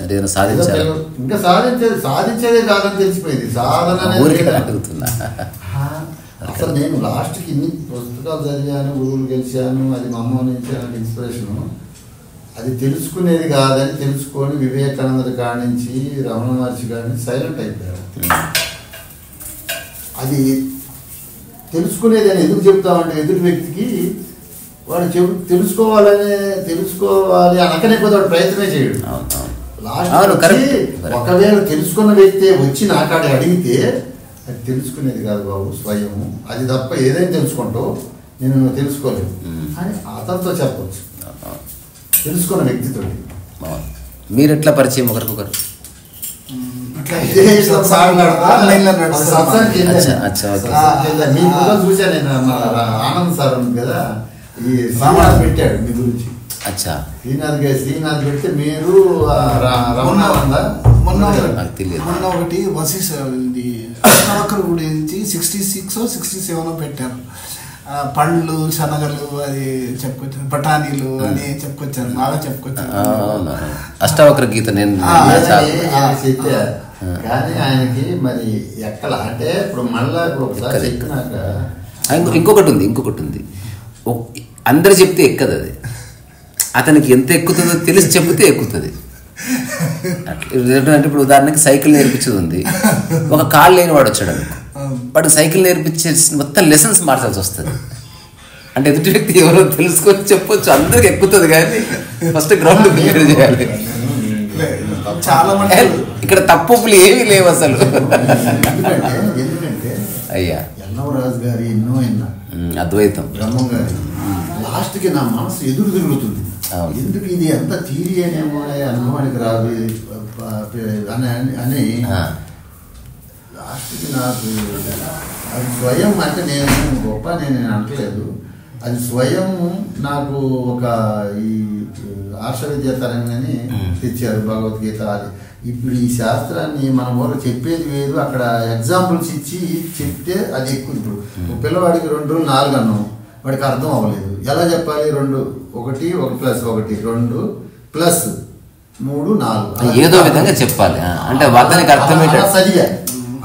ఏదైనా సాధించాలి? ఇంకా సాధించేదే కాదని తెలిసిపోయింది. సాధన అడుగుతున్నా. అసలు నేను లాస్ట్కి ఇన్ని పుస్తకాలు చదివాను, గురువులు గెలిచాను, అది మా అమ్మ నుంచి నాకు ఇన్స్పిరేషను. అది తెలుసుకునేది కాదని తెలుసుకొని వివేకానంద కాడి నుంచి రమణ మహర్షి కాడి నుంచి సైలెంట్ అయిపోయాడు. అది తెలుసుకునేది అని ఎందుకు చెప్తామంటే ఎదుటి వ్యక్తికి వాడు తెలుసుకోవాలి అనకనేపోతే వాడు ప్రయత్నమే చేయడు. లాస్ట్ ఒకవేళ తెలుసుకున్న వ్యక్తి వచ్చి నాకాడ అడిగితే అది తెలుసుకునేది కాదు బాబు, స్వయము. అది తప్ప ఏదైనా తెలుసుకుంటావు, నేను తెలుసుకోలేదు అని అతనితో చెప్పవచ్చు, తెలుసుకున్న వ్యక్తితో. మీరు ఎట్లా పరిచయం ఒకరికొకరు? చూసా నేను, ఆనంద్ సార్ ఉంది కదా, ఈ శ్రీనాథ్ పెట్టాడు మీ గురించి. అచ్చా, శ్రీనాథ్ పెడితే మీరు మొన్న ఒకటి వశిష్ఠ గురించి 66 67 పెట్టారు. పండ్లు, శనగలు అది చెప్పుకొచ్చారు, బఠానీలు అని చెప్పుకొచ్చారు, బాగా చెప్పుకొచ్చారు. అష్టావక్ర గీత నేను కానీ ఆయనకి మరి ఎక్కడ అంటే ఇప్పుడు మళ్ళా ఇప్పుడు ఒకసారి చెప్పినాక ఇంకొకటి ఉంది. అందరు చెప్తే ఎక్కదు అది, అతనికి ఎంత ఎక్కుతుందో తెలిసి చెప్తే ఎక్కుతుంది. అంటే ఇప్పుడు ఉదాహరణకి సైకిల్ నేర్పించేది ఉంది, ఒక కాళ్ళు లేని వాడు వచ్చాడు అనుకో, వాడికి సైకిల్ నేర్పించే మొత్తం లెసన్స్ మార్చాల్సి వస్తుంది. అంటే ఎదుటి వ్యక్తి ఎవరో తెలుసుకొని చెప్పొచ్చు, అందరికి ఎక్కుతుంది, కానీ ఫస్ట్ గ్రౌండ్ క్లియర్ చేయాలి. చాలా మంది ఇక్కడ తప్పులు ఏమీ లేవు అసలు. ఎందుకంటే అయ్యా ఎల్లవరాజు గారి ఎన్నో విన్నా, అద్వైతం బ్రహ్మం గారి, లాస్ట్కి నా మనసు ఎదురు తిరుగుతుంది. ఎందుకు ఇది ఎంత థీరీ అనేమో అనుభవానికి రాదు అని లాస్ట్కి నాకు అది స్వయం, అంటే నేను గొప్ప నేను అంటలేదు, అది స్వయం నాకు ఒక ఈ ఆర్ష విద్యా తరంగాని తెచ్చారు భగవద్గీత. అది ఇప్పుడు ఈ శాస్త్రాన్ని మన ఊరు చెప్పేది వేరు, అక్కడ ఎగ్జాంపుల్స్ ఇచ్చి చెప్తే అది ఎక్కువ. ఇప్పుడు పిల్లవాడికి 2 రోజులు 4 అన్నాం, వాడికి అర్థం అవ్వలేదు. ఎలా చెప్పాలి? 2 1 1 + 1 2 + 3 4 ఏదో విధంగా చెప్పాలి. అంటే వాతానికి అర్థమేట చదివా.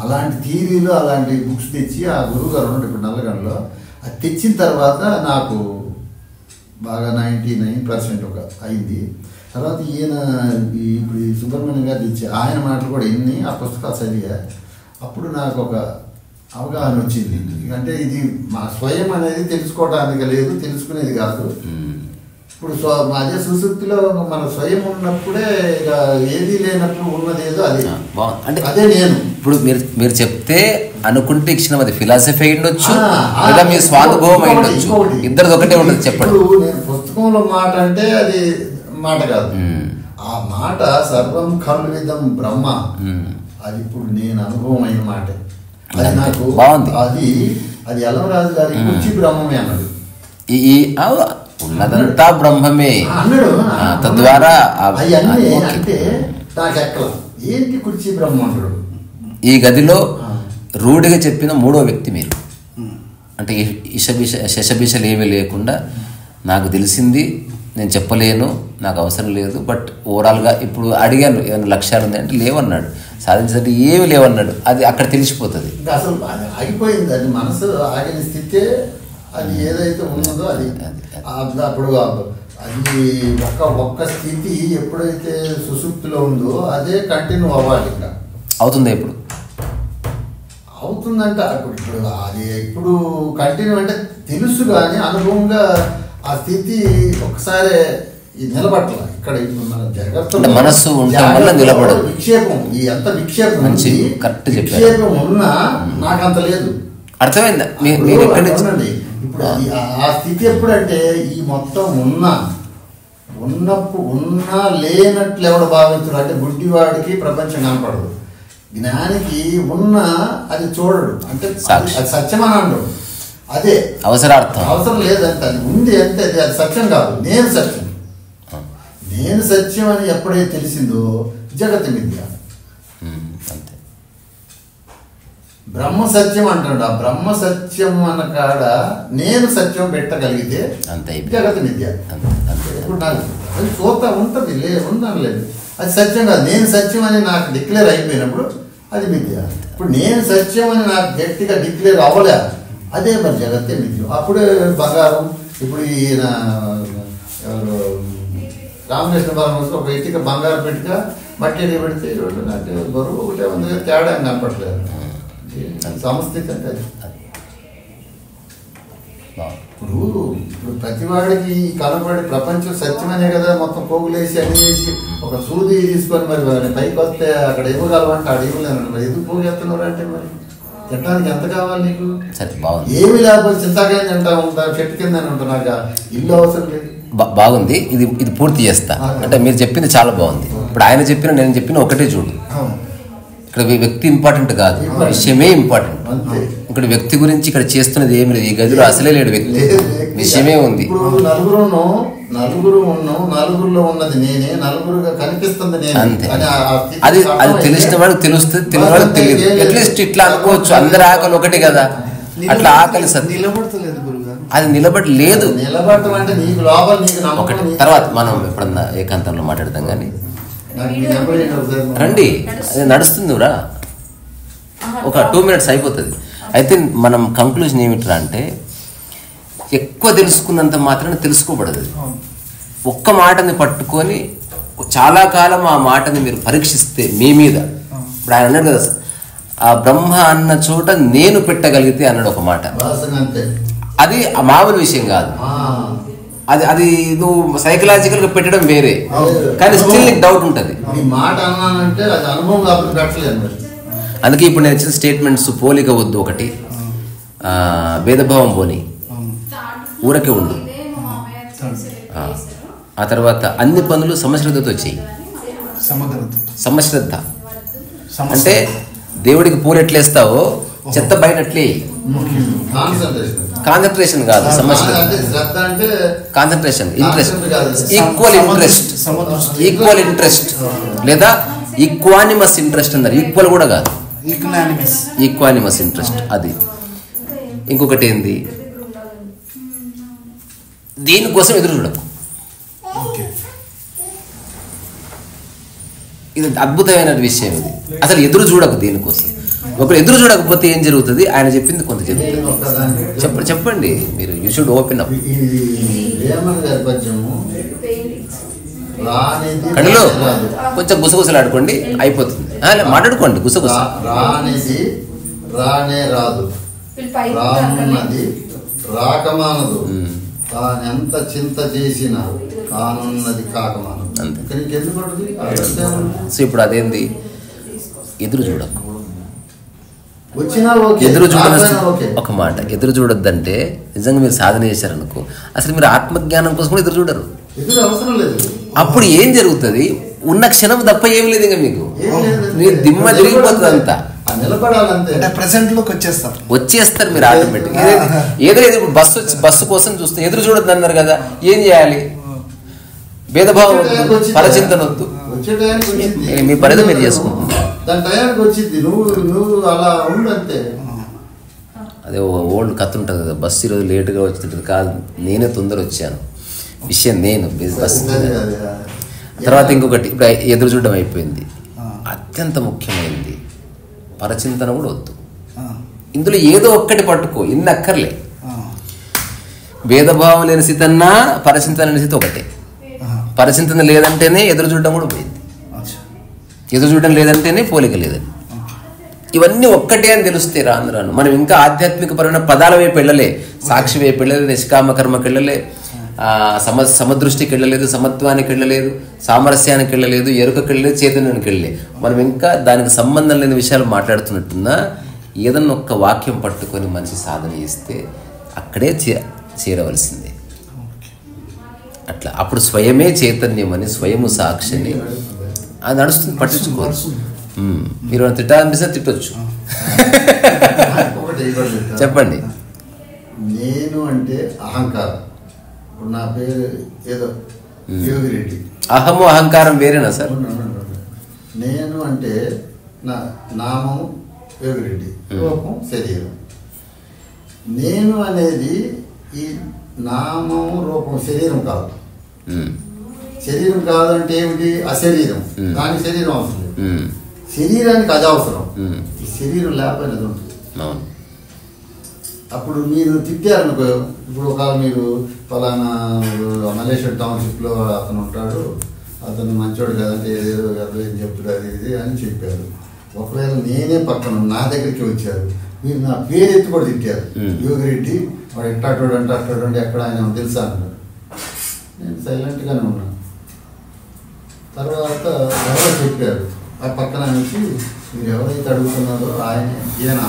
అలాంటి థియరీలు అలాంటి బుక్స్ తెచ్చి ఆ గురువు గారు ఉన్నాడు ఇప్పుడు నల్లగండలో, అది తెచ్చిన తర్వాత నాకు బాగా 99% ఒక అయింది. తర్వాత ఈయన ఇప్పుడు సుబ్రహ్మణ్యం గారు తెచ్చి ఆయన మాటలు కూడా ఎన్ని ఆ పుస్తకాలు చదివా. అప్పుడు నాకు ఒక అవగాహన వచ్చింది. అంటే ఇది మా స్వయం అనేది తెలుసుకోవడానికి లేదు, తెలుసుకునేది కాదు. ఇప్పుడు అదే సుశుక్తిలో మన స్వయం ఉన్నప్పుడే ఇక ఏది లేనప్పుడు ఉన్నది ఏదో అది, అంటే అదే నేను. ఇప్పుడు మీరు చెప్తే అనుకుంటే ఇచ్చిన అది ఫిలాసఫీ అయి ఉండొచ్చు, లేదా మీ స్వానుభవం అయి ఉండొచ్చు, ఇద్దరిది ఒకటే ఉండదు. చెప్పండి, నేను పుస్తకంలో మాట అంటే అది మాట కాదు, ఆ మాట సర్వం ఖల్విదం బ్రహ్మ, అది ఇప్పుడు నేను అనుభవం అయిన మాట. అది నాకు బాగుంది. అది ఎల్లవరాజు గారి కుర్చీ బ్రహ్మమే అన్నాడు. ఉన్నదంతా బ్రహ్మమే అన్నాడు. తద్వారా అంటే నాకు ఎక్కల ఏంటి కుర్చీ బ్రహ్మ అన్నాడు. ఈ గదిలో రూఢిగా చెప్పిన 3వ వ్యక్తి మీరు. అంటే శశభిషలు ఏమీ లేకుండా నాకు తెలిసింది, నేను చెప్పలేను, నాకు అవసరం లేదు, బట్ ఓవరాల్గా ఇప్పుడు అడిగాను ఏమైనా లక్ష్యాలు ఉన్నాయంటే లేవన్నాడు, సాధించడానికి ఏమి లేవన్నాడు. అది అక్కడ తెలిసిపోతుంది. అసలు అది ఆగిపోయింది, అది మనసు ఆగిన స్థితే. అది ఏదైతే ఉన్నదో అది అప్పుడు అది ఒక్క స్థితి ఎప్పుడైతే సుషుప్తిలో ఉందో అదే కంటిన్యూ అవ్వాలి. ఇంకా అవుతుందా? ఇప్పుడు అవుతుందంట. ఇప్పుడు అది ఇప్పుడు కంటిన్యూ అంటే తెలుసు, కానీ అనుభవంగా ఆ స్థితి ఒకసారి నిలబడాల. ఇక్కడ మన జగత్తు మనస్సు ఉండటం వల్ల నిలబడదు. విక్షేపం, ఈ ఎంత విక్షేపం మంచి కరెక్ట్ చెప్పారు. విక్షేపం ఉన్నా నాకంత లేదు. అర్థమైందా? ఇప్పుడు ఆ స్థితి ఎప్పుడంటే ఈ మొత్తం ఉన్నప్పుడు ఉన్నా లేనట్లు ఎవడు భావించడు. అంటే గుడ్డివాడికి ప్రపంచం కనపడదు, జ్ఞానికి ఉన్నా అది చూడడు. అంటే అది సత్యం అని అంటాడు. అదే అవసరం లేదంటే అది ఉంది అంటే అది సత్యం కాదు, నేను సత్యం. నేను సత్యం అని ఎప్పుడైతే తెలిసిందో జగత్ మిథ్య. బ్రహ్మ సత్యం అంటాడు. ఆ బ్రహ్మ సత్యం అన్న కాడ నేను సత్యం పెట్టగలిగితే జగత్ మిథ్య. ఇప్పుడు నాకు అది చూస్తా ఉంటుంది, ఉందని లేదు, అది సత్యం కాదు. నేను సత్యం అని నాకు డిక్లేర్ అయిపోయినప్పుడు అది మిథ్య. ఇప్పుడు నేను సత్యం అని నాకు గట్టిగా డిక్లేర్ అవ్వలే, అదే మరి జగత్తే మిథ్య. అప్పుడే బంగారం. ఇప్పుడు ఈయన ఎవరు రామకృష్ణ పరమహంస ఒక ఇటుక బంగారం పెట్టిక మట్టి పెడితే నాకు బరువు ఒకటే ఉంది, తేడా కనపట్లేదు. సమస్థితి అంటే అది. ఇప్పుడు ప్రతివాడికి కనబడి ప్రపంచం సత్యమనే కదా మొత్తం పోగులేసి అన్ని చేసి ఒక సూది తీసుకొని మరి పైకి వస్తే అక్కడ ఇవ్వగలవంటే అక్కడ ఇవ్వలేను. మరి ఎందుకు పోగేస్తున్నారు అంటే మరి తినడానికి ఎంత కావాలి నీకు? ఏమి లేకపోతే చింతకాయ తింటా ఉంటా, చెట్టు కింద ఉంటా, నాకు ఇల్లు అవసరం లేదు. బాగుంది. ఇది పూర్తి చేస్తా. అంటే మీరు చెప్పింది చాలా బాగుంది. ఇప్పుడు ఆయన చెప్పిన నేను చెప్పిన ఒకటే చూడు. ఇక్కడ వ్యక్తి ఇంపార్టెంట్ కాదు, విషయమే ఇంపార్టెంట్. ఇక్కడ వ్యక్తి గురించి ఇక్కడ చేస్తున్నది ఏమి లేదు. ఈ గదిలో అసలే లేడు వ్యక్తి, విషయమే ఉంది. నలుగురులో ఉన్నది నేనే, నలుగురుగా కనిపిస్తుంది నేనే. అంతే. అది తెలిసిన వాడు తెలుస్తుంది, తెలియని వాడు తెలియదు. అట్లీస్ట్ ఇట్లా అనుకోవచ్చు, అందరి ఆకలి ఒకటి కదా, అట్లా ఆకలి నిలబడతలేదు అది నిలబడలేదు. నిలబడటం అంటే నీకు లోపల నీకు నమ్మకం. తర్వాత మనం ఎప్పుడన్నా ఏకాంతంలో మాట్లాడతాం. కానీ రండి, అది నడుస్తుంది కూడా, ఒక 2 minutes అయిపోతుంది. అయితే మనం కంక్లూజన్ ఏమిట్రా అంటే, ఎక్కువ తెలుసుకున్నంత మాత్రాన తెలుసుకోబడదు. ఒక్క మాటని పట్టుకొని చాలా కాలం ఆ మాటని మీరు పరీక్షిస్తే మీ మీద, ఇప్పుడు ఆయన అన్నాడు కదా, ఆ బ్రహ్మ అన్న చోట నేను పెట్టగలిగితే అన్నాడు ఒక మాట. అది మామూలు విషయం కాదు. అది అది నువ్వు సైకలాజికల్ గా పెట్టడం వేరే, కానీ స్టిల్ నీకు డౌట్ ఉంటుంది. అందుకే ఇప్పుడు నేను ఇచ్చిన స్టేట్మెంట్స్ పోలిక వద్దు, ఒకటి భేదభావం పోని, ఊరకే ఉండు, ఆ తర్వాత అన్ని పనులు సమశ్రద్ధతో చెయ్యి. సమశ్రద్ధ అంటే దేవుడికి పూలు ఎట్లేస్తావో చెత్త బయట అట్లే. కాన్సన్ట్రేషన్ కాదు, కాన్సన్ట్రేషన్, ఇంట్రెస్ట్, ఈక్వల్ ఇంట్రెస్ట్ లేదా ఈక్వానిమస్ ఇంట్రెస్ట్ అన్నారు. ఈక్వల్ కూడా కాదు, ఈక్వానిమస్ ఇంట్రెస్ట్. అది ఇంకొకటి ఏంది, దీనికోసం ఎదురు చూడకు. ఇది అద్భుతమైన విషయం. ఇది అసలు ఎదురు చూడకు దీనికోసం. ఒకరు ఎదురు చూడకపోతే ఏం జరుగుతుంది? ఆయన చెప్పింది కొంత జరుగుతుంది. చెప్పండి మీరు, యూ షుడ్ ఓపెన్ అప్. కడులో కొంచెం గుసగుసలు ఆడుకోండి, అయిపోతుంది. మాట్లాడుకోండి, గుసగుస. రానే రాదు, రానున్నది రాకమానదు, తానెంత చింత చేసినా కానున్నది కాకమానదు. సో ఇప్పుడు అదేంది, ఎదురు చూడకు. ఎదురు ఒక మాట, ఎదురు చూడొద్దంటే నిజంగా మీరు సాధన చేశారనుకో, అసలు మీరు ఆత్మజ్ఞానం కోసం కూడా ఎదురు చూడరు. అప్పుడు ఏం జరుగుతుంది? ఉన్న క్షణం తప్ప ఏం లేదు ఇంకా మీకు, మీరు దిమ్మ తిరిగిపోతుంది అంతా. వచ్చేస్తారు మీరు ఆటోమేటిక్. ఏదో బస్సు కోసం చూస్తే ఎదురు చూడొద్దు అన్నారు కదా, ఏం చేయాలి? భేదభావం వద్దు, పరచింతన వద్దు, మీ పరిధి మీరు చేసుకుంటున్నారు. అదే ఓల్డ్ కథ ఉంటుంది కదా, బస్సు ఈరోజు లేటుగా వచ్చింటుంది కాదు, నేనే తొందర వచ్చాను విషయం, నేను బస్సు. తర్వాత ఇంకొకటి, ఇప్పుడు ఎదురు చూడడం అయిపోయింది, అత్యంత ముఖ్యమైనది పరచింతన కూడా వద్దు. ఇందులో ఏదో ఒక్కటి పట్టుకో, ఇన్ని అక్కర్లే. భేదభావం లేని స్థితి అన్నా పరచింతన లేని స్థితి ఒకటే. పరచింతన లేదంటేనే ఎదురు చూడడం కూడా పోయింది, ఎదురు చూడడం లేదంటేనే పోలిక లేదని. ఇవన్నీ ఒక్కటే అని తెలిస్తే రాను రాను మనం ఇంకా ఆధ్యాత్మిక పరమైన పదాల వైపు వెళ్ళలే, సాక్షి వైపు వెళ్ళలే, నిష్కామ కర్మకి వెళ్ళలే, సమదృష్టికి వెళ్ళలేదు, సమత్వానికి వెళ్ళలేదు, సామరస్యానికి వెళ్ళలేదు, ఎరుకకి వెళ్ళలేదు, చైతన్యానికి వెళ్ళలే. మనం ఇంకా దానికి సంబంధం లేని విషయాలు మాట్లాడుతున్నట్టున్నా ఏదన్నా ఒక్క వాక్యం పట్టుకొని మనిషి సాధన చేస్తే అక్కడే చేరవలసిందే. అట్లా అప్పుడు స్వయమే చైతన్యం అని, స్వయము సాక్షిని అది నడుస్తుంది, పట్టించుకోవచ్చు. మీరు తిట్టాలనిపిస్తే తిట్టొచ్చు. చెప్పండి. నేను అంటే అహంకారం. ఇప్పుడు నా పేరు ఏదో యోగిరెడ్డి. అహము అహంకారం వేరేనా సార్? నేను అంటే నా నామము యోగిరెడ్డి, రూపం శరీరం. నేను అనేది ఈ నామము రూపం శరీరం కాదు. శరీరం కాదంటే ఏమిటి? అశరీరం. దానికి శరీరం అవసరం లేదు, శరీరానికి అది అవసరం. ఈ శరీరం లేకపోయినా అది ఉంటుంది. అప్పుడు మీరు తిట్టారనుకో, ఇప్పుడు ఒకవేళ మీరు ఫలానా మలేషియా టౌన్షిప్లో అతను ఉంటాడు, అతను మంచోడు కదంటే ఏదేదో కదా ఏం చెప్తాడు అది ఇది అని చెప్పారు. ఒకవేళ నేనే పక్కన నా దగ్గరికి వచ్చారు, మీరు నా పేరు ఎత్తి కూడా తిట్టారు, యోగిరెడ్డి వాడు ఎట్టాటోడు అంటే అట్టాడు అంటే ఎక్కడ ఆయన తెలుసా అన్నాడు. నేను సైలెంట్గానే ఉన్నాను. తర్వాత ఎవరో చెప్పారు, ఆ పక్కన నుంచి మీరు ఎవరైతే అడుగుతున్నారో ఆయన ఈయన.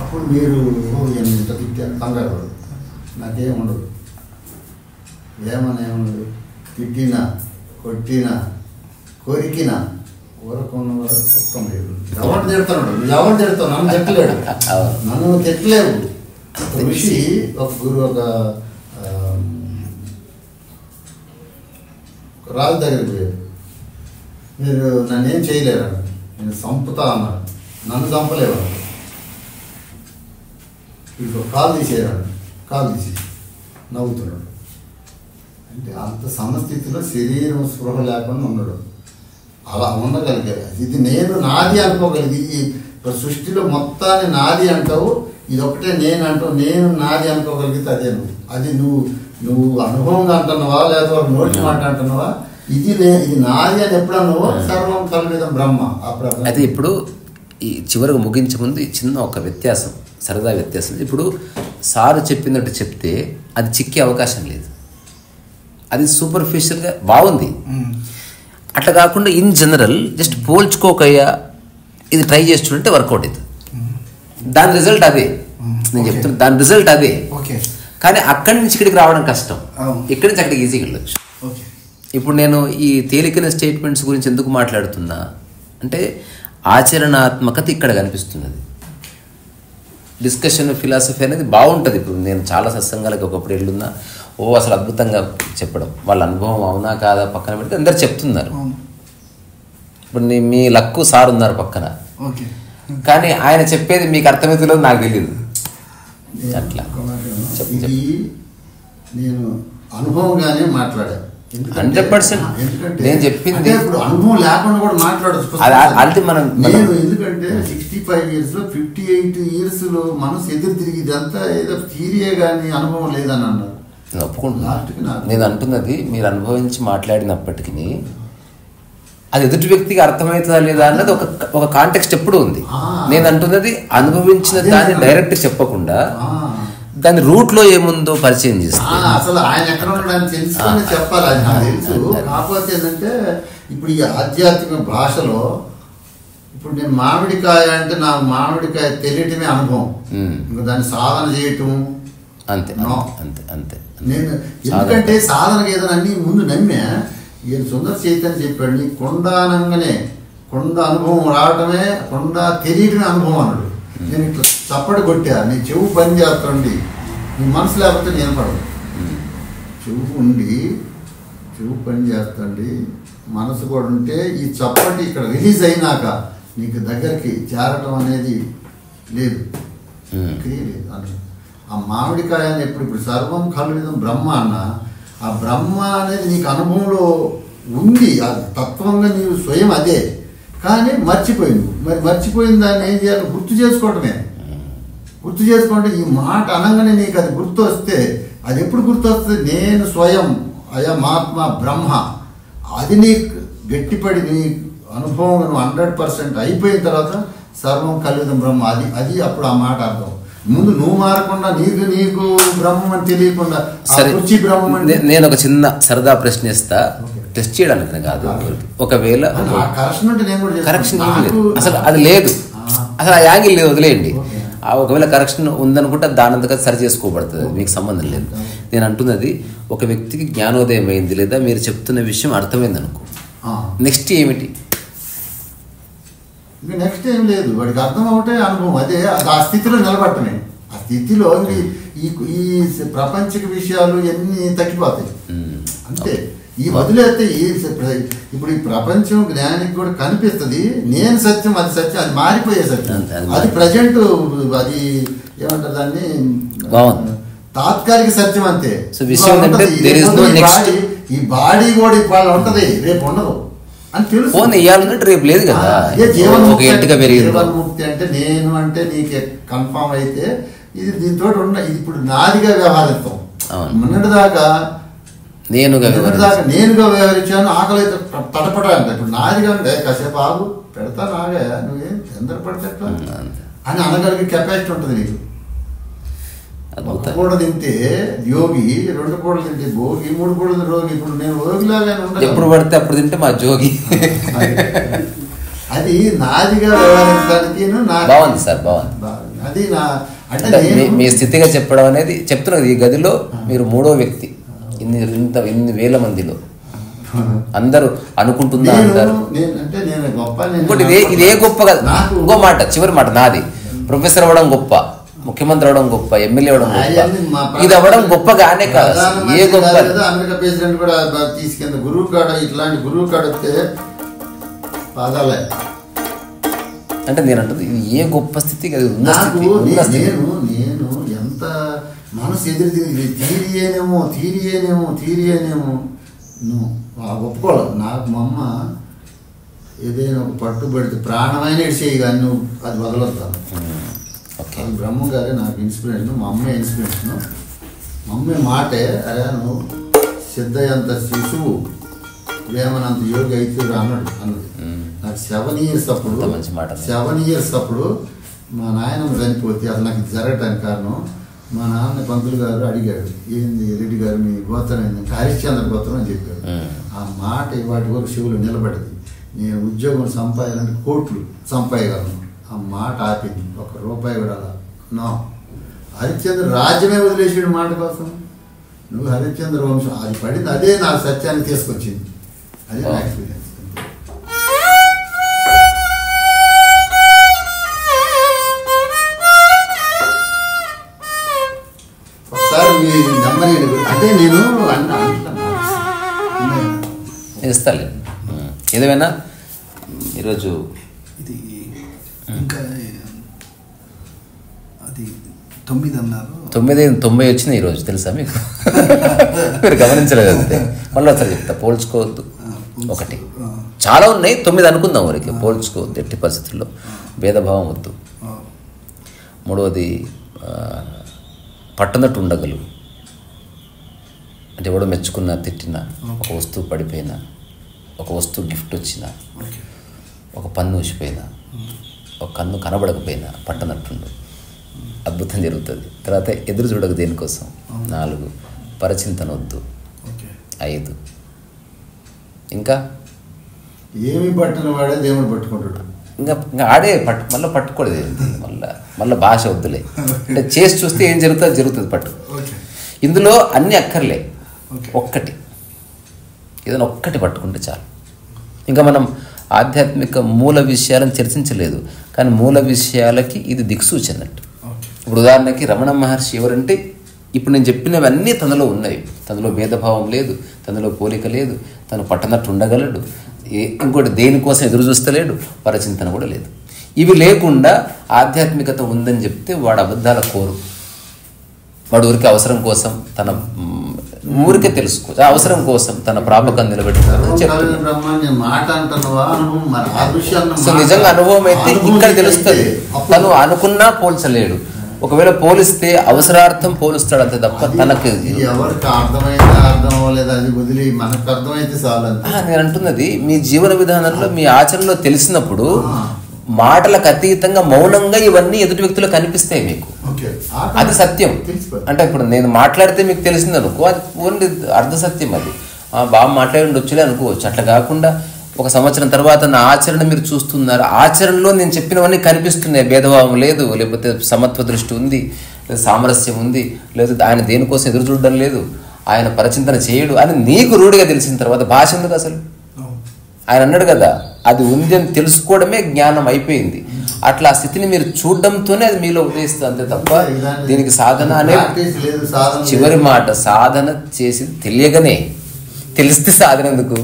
అప్పుడు మీరు ఎంత తిట్టారు, కంగారు పడు. నాకేం ఉండదు, ఏమనేముండదు. తిట్టినా కొట్టినా కొరికినా ఊరకున్నవాడు ఉత్తమ లేదు. ఎవరు తిడతాడు, ఎవరు తిడతావు? నన్ను తిట్టలేడు, నన్ను తిట్టలేవు. ఒక ఋషి, ఒక గురువు, ఒక రాజు దగ్గరికి పోయాడు. మీరు నన్ను ఏం చేయలేరు, నేను చంపుతా అన్నాడు. నన్ను చంపలేవు, ఇప్పుడు కాలు తీసేయరాడు, కాలు తీసి నవ్వుతున్నాడు. అంటే అంత సమస్థితిలో శరీరం స్పృహ లేకుండా ఉన్నాడు. అలా ఉండగలిగారు. ఇది నేను నాది అనుకోగలిగి, ఈ సృష్టిలో మొత్తాన్ని నాది అంటావు, ఇది ఒకటే నేను అంటావు. నేను నాది అనుకోగలిగితే అదే నువ్వు. అది నువ్వు అనుభవంగా అంటున్నావా లేదా నోటి మాట అంటున్నావా? ఇది నాది అని ఎప్పుడు అన్నావో సర్వం కల్విదం బ్రహ్మ. అయితే ఇప్పుడు ఈ చివరికి ముగించే ముందు ఈ చిన్న ఒక వ్యత్యాసం, సరదా వ్యత్యాసం. ఇప్పుడు సారు చెప్పినట్టు చెప్తే అది చిక్కే అవకాశం లేదు, అది సూపర్ఫిషియల్గా బాగుంది. అట్లా కాకుండా ఇన్ జనరల్ జస్ట్ పోల్చుకోకయ్యా ఇది ట్రై చేస్తుంటే వర్కౌట్ అవుతుంది. దాని రిజల్ట్ అదే, నేను చెప్తున్నా, దాని రిజల్ట్ అదే. కానీ అక్కడి నుంచి ఇక్కడికి రావడం కష్టం, ఇక్కడి నుంచి అక్కడికి ఈజీగా వెళ్ళొచ్చు. ఇప్పుడు నేను ఈ తేలికైన స్టేట్మెంట్స్ గురించి ఎందుకు మాట్లాడుతున్నా అంటే ఆచరణాత్మకత ఇక్కడ కనిపిస్తున్నది. డిస్కషన్ ఫిలాసఫీ అనేది బాగుంటుంది. ఇప్పుడు నేను చాలా సత్సంగాలకు ఒకప్పుడు వెళ్ళున్నా, అసలు అద్భుతంగా చెప్పడం, వాళ్ళ అనుభవం అవునా కాదా పక్కన పెడితే అందరు చెప్తున్నారు. ఇప్పుడు మీ లక్కు సార్ ఉన్నారు పక్కన, కానీ ఆయన చెప్పేది మీకు అర్థమవుతుందో నాకు తెలియదు. అట్లా నేను అనుభవంగానే మాట్లాడా 100%. నేను చెప్పింది ఇప్పుడు అనుభవం లేకుండా కూడా మాట్లాడచ్చు. అది మనం నేను ఎందుకంటే 65 years లో 58 years లో మనసు ఎదురు తిరిగి ఇదంతా ఏదో థియరీయే కానీ అనుభవం లేదని అన్నారు. ఒప్పుకుంటున్నా. నేను అంటున్నది మీరు అనుభవించి మాట్లాడినప్పటికీ అది ఎదుటి వ్యక్తికి అర్థమవుతుందా లేదా అన్నది ఒక కాంటెక్స్ట్ ఎప్పుడు ఉంది. నేను అంటున్నది అనుభవించిన దాన్ని డైరెక్ట్ చెప్పకుండా దాని రూట్ లో ఏముందో పరిచయం చేస్తా. అసలు ఆయన ఎక్కడ ఉన్నాడని తెలుసుకొని చెప్పాలి, అది నాకు తెలుసు. కాకపోతే ఏంటంటే ఇప్పుడు ఈ ఆధ్యాత్మిక భాషలో ఇప్పుడు నేను మామిడికాయ అంటే నాకు మామిడికాయ తెలియటమే అనుభవం, ఇంకా దాన్ని సాధన చేయటం అంతే అంతే అంతే. నేను ఎందుకంటే సాధనకి ఏదైనా అన్ని ముందు నమ్మే ఈయన సుందర చైతన్య చెప్పాడు, నీ కొండానంగానే కొండ అనుభవం రావటమే, కొండ తెలియటమే అనుభవం అన్నాడు. నేను ఇట్లా చప్పటి కొట్టా, నీ చెవు పని చేస్తాండి, నీ మనసు లేకపోతే నేను పడదు. చెవు పని చేస్తాండి, మనసు కూడా ఉంటే ఈ చప్పటి ఇక్కడ రిలీజ్ అయినాక నీకు దగ్గరికి చేరటం అనేది లేదు, క్రియ లేదు అన్నాడు. ఆ మామిడికాయ అని ఇప్పుడు సర్వం కలువిదం బ్రహ్మ అన్న, ఆ బ్రహ్మ అనేది నీకు అనుభవంలో ఉంది, ఆ తత్వంగా నీవు స్వయం అదే, కానీ మర్చిపోయింది. మరి మర్చిపోయిన దాన్ని ఏం చేయాలి? గుర్తు చేసుకోవటమే. గుర్తు చేసుకుంటే ఈ మాట అనగానే నీకు అది గుర్తు వస్తే, అది ఎప్పుడు గుర్తు వస్తుంది? నేను స్వయం అయమాత్మ బ్రహ్మ, అది నీకు గట్టిపడి నీ అనుభవం నువ్వు 100% అయిపోయిన తర్వాత సర్వం కలువిదం బ్రహ్మ, అది అప్పుడు ఆ మాట అర్థం. ముందు నువ్వు మారకుండా నీకు బ్రహ్మం అని తెలియకుండా బ్రహ్మం. నేను ఒక చిన్న సరదా ప్రశ్న ఇస్తా, టెస్ట్ చేయడానికి కాదు. ఒకవేళ కరెక్షన్ అసలు అది లేదు, అసలు ఆ యాంగిల్ లేదు, వదిలేయండి. ఒకవేళ కరెక్షన్ ఉందనుకుంటే దాని అంతగా సరి చేసుకోబడుతుంది, మీకు సంబంధం లేదు. నేను అంటున్నది ఒక వ్యక్తికి జ్ఞానోదయం అయింది లేదా మీరు చెప్తున్న విషయం అర్థమైంది అనుకో, నెక్స్ట్ ఏమిటి? నెక్స్ట్ ఏం లేదు, వాడికి అర్థం ఒకటే అనుభవం, అదే ఆ స్థితిలో నిలబడటమే. ఆ స్థితిలో ఈ ప్రపంచక విషయాలు ఎన్ని తగ్గిపోతాయి అంతే. ఈ వదిలేస్తే ఇప్పుడు ఈ ప్రపంచం జ్ఞానికి కూడా కనిపిస్తుంది, నేను సత్యం అది సత్యం, అది మారిపోయే సత్యం, అది ప్రజెంట్, అది ఏమంటారు దాన్ని తాత్కాలిక సత్యం అంతే. ఈ బాడీ కూడా ఇవాళ ఉంటది, రేపు ఉండదు అని తెలుసు. రేపు లేదు కదా. జీవన్ముక్తి అంటే నేను అంటే నీకు కన్ఫామ్ అయితే ఇది దీంతో ఉన్న, ఇది ఇప్పుడు నాదిగా వ్యవహరిస్తాం. మొన్నటిదాకా నేనుగా వ్యవహరించాను, ఆకలి అయితే తడపడాలంట. ఇప్పుడు నాదిగా అంటే కాసేపు ఆగు పెడతా, నాగా నువ్వేం తొందర పడితే అని అనగలిగే కెపాసిటీ ఉంటుంది నీకు. ఒక పూట తింటే యోగి, 2 పూటలు తింటే భోగి, 3 పూటలు రోగి. ఇప్పుడు నేను రోగిలాగా ఎప్పుడు పడితే అప్పుడు తింటే మా జోగి. అది నాదిగా వ్యవహరించడానికి బాగుంది సార్, బాగుంది. అది నా అంటే మీ స్థితిగా చెప్పడం అనేది చెప్తున్నది. ఈ గదిలో మీరు 3వ వ్యక్తి, ఇన్ని వేల మందిలో అందరూ అనుకుంటున్నా అంటారు. ఇంకోటి ఇదే గొప్ప కదా. ఇంకో మాట, చివరి మాట నాది, ప్రొఫెసర్ అవ్వడం గొప్ప, ముఖ్యమంత్రి అవడం గొప్ప, ఎమ్మెల్యే అవడం గొప్ప, ఇది అవ్వడం గొప్పగానే కాదు. ఏ గొప్ప అమెరికా ప్రెసిడెంట్ కూడా తీసుకెళ్ళి గురువు కాడ, ఇట్లాంటి గురువు కాడ వస్తే పాదాలే అంటే నేను అంటుంది ఇది ఏ గొప్ప స్థితి కదా. నేను ఎంత మనసు ఎదురు తీరియనేమో నువ్వు ఒప్పుకోవాలి. నాకు మా అమ్మ ఏదైనా ఒక పట్టుబడితే ప్రాణమైన ఇడిచేయి కానీ నువ్వు అది వదలొద్దాను. అది బ్రహ్మ గారే నాకు ఇన్స్పిరేషన్, మా అమ్మే ఇన్స్పిరేషను. మా అమ్మే మాటే, అరే నువ్వు సిద్ధయంత శిశువు ప్రేమనంత యోగి అయితే అన్నది. నాకు 7 years అప్పుడు, మంచి మాట. 7 years అప్పుడు మా నాయనమ్మ చనిపోతే అసలు నాకు ఇది జరగటానికి కారణం మా నాన్న పంతులు గారు అడిగాడు, ఏంది రెడ్డి గారు మీ గోత్రం ఏంటంటే హరిశ్చంద్ర గోత్రం అని చెప్పారు. ఆ మాట వాటి వరకు శివులు నిలబడింది. నేను ఉద్యోగం సంపాదాలంటే కోట్లు సంపాదగలను. ఆ మాట ఆపింది. 1 రూపాయి కూడా అలా నో. హరిశ్చంద్ర రాజ్యమే వదిలేసాడు మాట కోసం. నువ్వు హరిశ్చంద్ర వంశం అది పడింది, అదే నా సత్యాన్ని తీసుకొచ్చింది. అదే నా ఎక్స్పీరియన్స్. ఒకసారి మీ నెంబర్ అంటే నేను ఇస్తాలే. ఏదేమైనా ఈరోజు ఇది ఇంకా అది 9 అన్నారు. 9 వచ్చినాయి ఈరోజు, తెలుసా మీకు? మీరు గమనించలేదు అంతే. మళ్ళీ ఒకసారి చెప్తా, పోల్చుకోవద్దు. 1 చాలా ఉన్నాయి, 9 అనుకుందాం. ఊరికి పోల్చుకోవద్దు ఎట్టి పరిస్థితుల్లో, భేదభావం వద్దు. 3వది పట్టనట్టు ఉండగలు. అంటే ఎవడో మెచ్చుకున్నా, తిట్టినా, ఒక వస్తువు పడిపోయినా, ఒక వస్తువు గిఫ్ట్ వచ్చినా, ఒక పన్ను ఊసిపోయినా, ఒక కన్ను కనబడకపోయినా పట్టనట్టుండు, అద్భుతం జరుగుతుంది. తర్వాత ఎదురు చూడకు దేనికోసం. 4 పరచింతన వద్దు. 5 ఇంకా ఏమి పట్టిన వాడే దేవుడు పట్టుకుంటాడు. ఇంకా ఆడే మళ్ళీ పట్టుకోలేదు. మళ్ళీ భాష వద్దులే. అంటే చేసి చూస్తే ఏం జరుగుతుంది జరుగుతుంది పట్టు. ఇందులో అన్నీ అక్కర్లే, 1 ఏదైనా 1 పట్టుకుంటే చాలు. ఇంకా మనం ఆధ్యాత్మిక మూల విషయాలను చర్చించలేదు, కానీ మూల విషయాలకి ఇది దిక్సూచనట్టు. ఇప్పుడు ఉదాహరణకి రమణ మహర్షి ఎవరంటే, ఇప్పుడు నేను చెప్పినవన్నీ తనలో ఉన్నవి. తనలో భేదభావం లేదు, తనలో పోలిక లేదు, తను పట్టనట్టు ఉండగలడు, ఇంకోటి దేనికోసం ఎదురు చూస్తలేడు, పరచింతన కూడా లేదు. ఇవి లేకుండా ఆధ్యాత్మికత ఉందని చెప్తే వాడు అబద్ధాల కోరు. వాడు ఊరికి అవసరం కోసం తన ఊరికే తెలుసుకోవచ్చు, అవసరం కోసం తన ప్రాపకం నిలబెట్టుకోవాలని చెప్తున్నాడు. సో నిజంగా అనుభవం అయితే ఇక్కడ తెలుస్తుంది. తను అనుకున్నా పోల్చలేడు. ఒకవేళ పోలిస్తే అవసరార్థం పోలుస్తాడు అంతే తప్ప తనకు ఎవరికి అర్థమైతే అర్థం అవ్వలేదు, అది వదిలి మనకు అర్థమైతే చాలు. నేను అంటున్నది మీ జీవన విధానంలో మీ ఆచరణలో తెలిసినప్పుడు మాటలకు అతీతంగా మౌనంగా ఇవన్నీ ఎదుటి వ్యక్తులు కనిపిస్తాయి మీకు. అది సత్యం. అంటే ఇప్పుడు నేను మాట్లాడితే మీకు తెలిసింది అనుకో, అది ఓన్లీ అర్ధ సత్యం. అది బాగా మాట్లాడి ఉండొచ్చులే అనుకోవచ్చు. అట్లా కాకుండా 1 సంవత్సరం తర్వాత నా ఆచరణ మీరు చూస్తున్నారు, ఆచరణలో నేను చెప్పినవన్నీ కనిపిస్తున్నాయి. భేదభావం లేదు, లేకపోతే సమత్వ దృష్టి ఉంది, లేదా సామరస్యం ఉంది, లేదా ఆయన దేనికోసం ఎదురు చూడడం లేదు, ఆయన పరచింతన చేయడు అని నీకు రూఢిగా తెలిసిన తర్వాత భాష ఎందుకు అసలు? ఆయన అన్నాడు కదా, అది ఉంది అని తెలుసుకోవడమే జ్ఞానం అయిపోయింది. అట్లా ఆ స్థితిని మీరు చూడడంతోనే అది మీలో ఉదయిస్తుంది అంతే తప్ప దీనికి సాధన అనే చివరి మాట. సాధన చేసి తెలియగానే, తెలిస్తే సాధన ఎందుకు?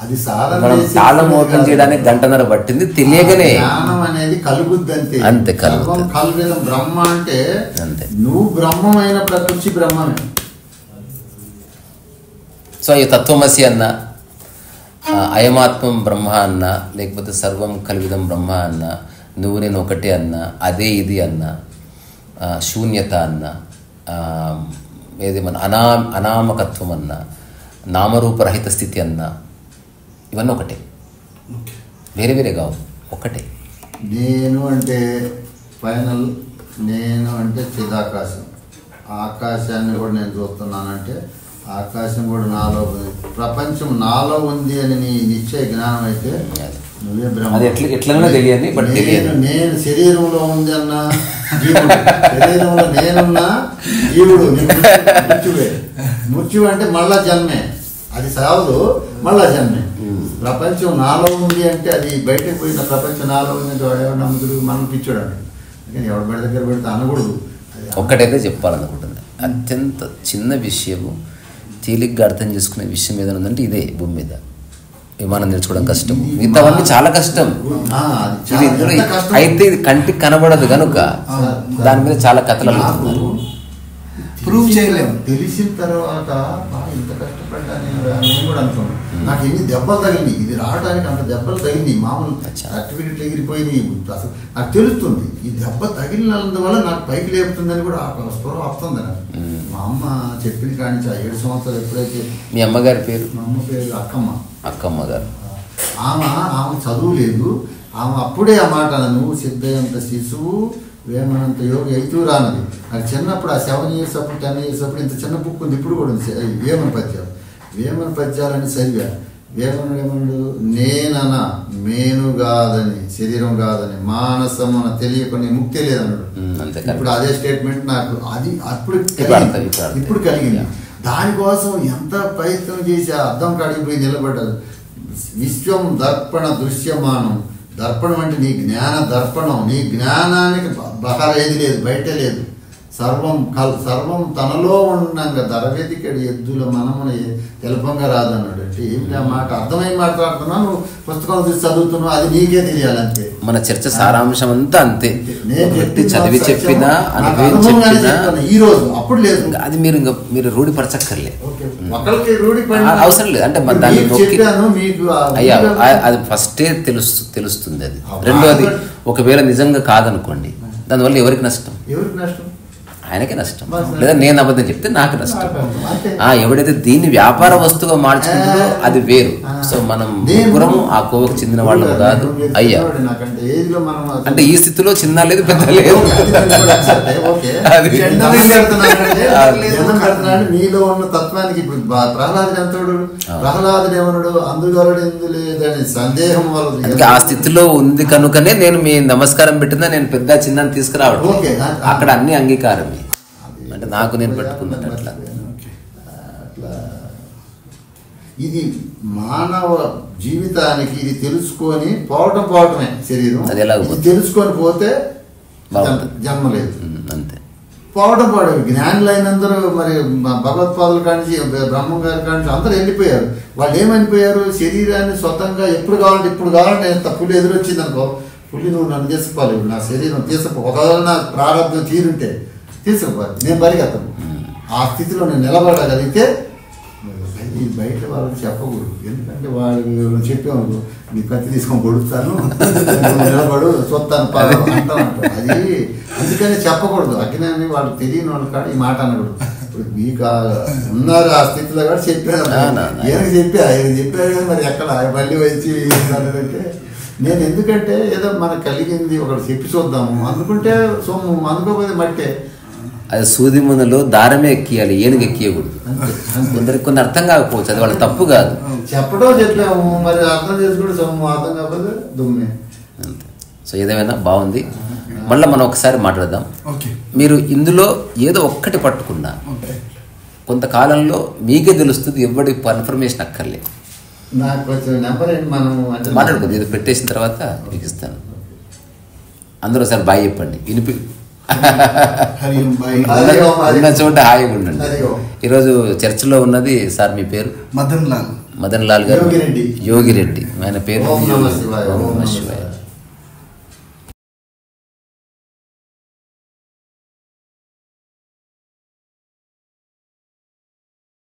అది సాధన మనం తాళం ఓపెన్ చేయడానికి 1.5 గంట పట్టింది, తెలియగానే. జ్ఞానం అనేది కలుగుద్ది అంతే. అంతే కలుగుతుంది. కలుగుదం బ్రహ్మ అంటే అంతే. నువ్వు బ్రహ్మమైన ప్రకృతి బ్రహ్మమే. సో ఈ తత్వమసి అన్న, అయమాత్మం బ్రహ్మ అన్న, లేకపోతే సర్వం కలివిదం బ్రహ్మ అన్న, నువ్వు నేను ఒకటే అన్న, అదే ఇది అన్న, శూన్యత అన్న, ఏది మన అనామకత్వం అన్న, నామరూపరహిత స్థితి అన్న, ఇవన్నీ ఒకటే, వేరే వేరే కావు, ఒకటే. నేను అంటే ఫైనల్, నేను అంటే చిదాకాశం. ఆకాశాన్ని కూడా నేను చూస్తున్నానంటే ఆకాశం కూడా నాలో ఉంది, ప్రపంచం నాలో ఉంది అని నీ నిశ్చయ జ్ఞానం అయితే నువ్వే బ్రహ్మ. నేను శరీరంలో ఉంది అన్న జీవుడు, శరీరంలో నేనున్నా జీవుడు, మృత్యువే. మృత్యు అంటే మళ్ళా జన్మే, అది సావదు, మళ్ళా జన్మే. ప్రపంచం నాలో ఉంది అంటే అది బయటకు పోయిన ప్రపంచం నాలో ఉంది అంటే వాడు ఎవరు నమ్ముతుడు? మనం పిచ్చాడు అంటాడు. కానీ ఎవరి బడి దగ్గర పెడితే అనకూడదు. ఒక్కటైతే చెప్పాలనుకుంటుంది, అత్యంత చిన్న విషయము తేలిగ్గా అర్థం చేసుకునే విషయం ఏదైనా ఉందంటే ఇదే. భూమి మీద విమానం నేర్చుకోవడం కష్టం, మిగతావన్నీ చాలా కష్టం. ఇది అయితే ఇది కంటికి కనబడదు కనుక దాని మీద చాలా కథలు అడుగుతున్నారు. ప్రూవ్ చేయలేము. తెలిసిన తర్వాత ఇంత కష్టపడ్డా నేను కూడా అనుకున్నాను. నాకు ఎన్ని దెబ్బలు తగిలింది, ఇది రావడానికి అంత దెబ్బలు తగిలింది. మామూలు సర్టిఫికెట్లు ఎగిరిపోయినాయి. అసలు నాకు తెలుస్తుంది ఈ దెబ్బ తగిలినందువల్ల నాకు పైకి లేపుతుందని కూడా స్పృహ వస్తుంది నాకు. మా అమ్మ చెప్పిన కాడి నుంచి 7 సంవత్సరాలు ఎప్పుడైతే. మీ అమ్మగారి పేరు? మా అమ్మ పేరు అక్కమ్మ. అక్కమ్మ గారు. ఆమె చదువు లేదు, ఆమె అప్పుడే ఆ మాట నువ్వు సిద్ధయంత శిశువు వేమనంత యోగి అయితూ రానది. అది చిన్నప్పుడు ఆ 7 years అప్పుడు 10 years అప్పుడు ఇంత చిన్న బుక్ ఉంది, ఇప్పుడు కూడా ఉంది వేమన పద్యాలు. వేమన పద్యాలని సరిగా వేమనుడు నేనన మేను కాదని శరీరం కాదని మానసమున తెలియకొని ముక్తి లేదన్నాడు. ఇప్పుడు అదే స్టేట్మెంట్ నాకు అది ఇప్పుడు కలిగింది. దానికోసం ఎంత ప్రయత్నం చేసి అర్థం కాడికి పోయి నిలబడ్డారు. విశ్వం దర్పణ దృశ్యమానం. దర్పణం అంటే నీ జ్ఞాన దర్పణం. నీ జ్ఞానానికి బహర ఏది లేదు, బయట లేదు. సర్వం తనలో ఉండంగా దరవెతికడి ఎద్దుల మనమున తెలపంగా రాదన్నాడు. అంటే ఏమిటి ఆ మాట? అర్థమై మాట్లాడుతున్నావు, నువ్వు పుస్తకం తీసి చదువుతున్నావు, అది నీకే తెలియాలంతే. మన చర్చ సారాంశం అంతా అంతే. నేను చదివి చెప్పినా అనుభవించి చెప్పినా ఈ రోజు అప్పుడు లేదు. అది మీరు రూఢిపరచక్కర్లే, ఒకరికి రూఢి అవసరం లేదు. అంటే దాన్ని అయ్యా అది ఫస్టే తెలుస్తుంది. అది రెండోది ఒకవేళ నిజంగా కాదనుకోండి, దానివల్ల ఎవరికి నష్టం? ఆయనకే నష్టం. లేదా నేను అబద్ధం చెప్తే నాకు నష్టం. ఎవడైతే దీన్ని వ్యాపార వస్తువుగా మార్చుకుంటుందో అది వేరు. సో మనం ముగ్గురం ఆ కోవకు చెందిన వాళ్ళం కాదు. అయ్యా అంటే ఈ స్థితిలో చిన్న లేదు పెద్ద లేదు. మీలో ఉన్న తత్వానికి ఇప్పుడు ప్రహ్లాదుడు ఎంతడు? ప్రహ్లాదుడు ఏమన్నాడు? అందుగలడు ఎందు లేదని సందేహం వల్ల ఆ స్థితిలో ఉంది కనుకనే నేను మీ నమస్కారం పెట్టినా నేను పెద్ద చిన్న తీసుకురావడం. అక్కడ అన్ని అంగీకారమే. అంటే నాకు నేను పెట్టుకున్నాను అట్లా. ఇది మానవ జీవితానికి ఇది తెలుసుకొని పోవటమే శరీరం. అది ఎలా తెలుసుకొని పోతే జన్మ లేదు, అంతే. పోవడం జ్ఞానులైనందరూ మరి భగవత్పాదుల కానించి బ్రహ్మం గారి కానించి అందరూ వెళ్ళిపోయారు. వాళ్ళు ఏమైపోయారు? శరీరాన్ని స్వతంగా ఇప్పుడు కావాలంటే ఎంత పులి ఎదురొచ్చింది అనుకో, పులి నువ్వు నన్ను తీసుకుపోవాలి, నా శరీరం తీసుకుపో, ఒకవేళ నా ప్రారంభం తీరుంటే తీసుకుపోవాలి, నేను పరిగెత్తాను. ఆ స్థితిలో నేను నిలబడగలిగితే ఇది బయట వాళ్ళకి చెప్పకూడదు. ఎందుకంటే వాళ్ళు చెప్పాము నీ కత్తి తీసుకొని పొడుస్తాను, నిలబడు చూస్తాను అంటాం. అది అందుకని చెప్పకూడదు. అజ్ఞాని వాళ్ళు తెలియని వాళ్ళు కాదు ఈ మాట అనకూడదు. ఇప్పుడు మీకు ఉన్నారు ఆ స్థితిలో కూడా చెప్పాను. చెప్పారు కానీ మరి ఎక్కడ మళ్ళీ వచ్చి అంటే నేను ఎందుకంటే ఏదో మనకు కలిగింది ఒకటి చెప్పి చూద్దాము అనుకుంటే సొమ్ము, అనుకోకపోతే మట్టే. అది సూది ముందులో దారమే ఎక్కియాలి, ఏనుగు ఎక్కియకూడదు. కొందరికి కొన్ని అర్థం కాకపోవచ్చు, అది వాళ్ళ తప్పు కాదు. చెప్పడం చెప్పాము, మరి అర్థం చేసుకుంటే సొమ్ము, అర్థం కాకపోతే దుమ్మే, అంతే. సో ఏదేమైనా బాగుంది. మళ్ళీ మనం ఒకసారి మాట్లాడదాం. మీరు ఇందులో ఏదో ఒక్కటి పట్టుకున్నా కొంతకాలంలో మీకే తెలుస్తుంది, ఎవరి కన్ఫర్మేషన్ అక్కర్లేదు. నాకు కొంచెం నెంబర్ ఏంటి మనం మాట్లాడుకుంది. ఇది పెట్టేసిన తర్వాత మీకు ఇస్తాను. అందరూ ఒకసారి బాయ్ చెప్పండి, వినిపి ఉన్న చోట హాయిగా ఉండండి. ఈరోజు చర్చిలో ఉన్నది సార్, మీ పేరు? మదన్ లాల్ గారు, యోగిరెడ్డి. ఆయన పేరు. ఓం నమః శివాయ.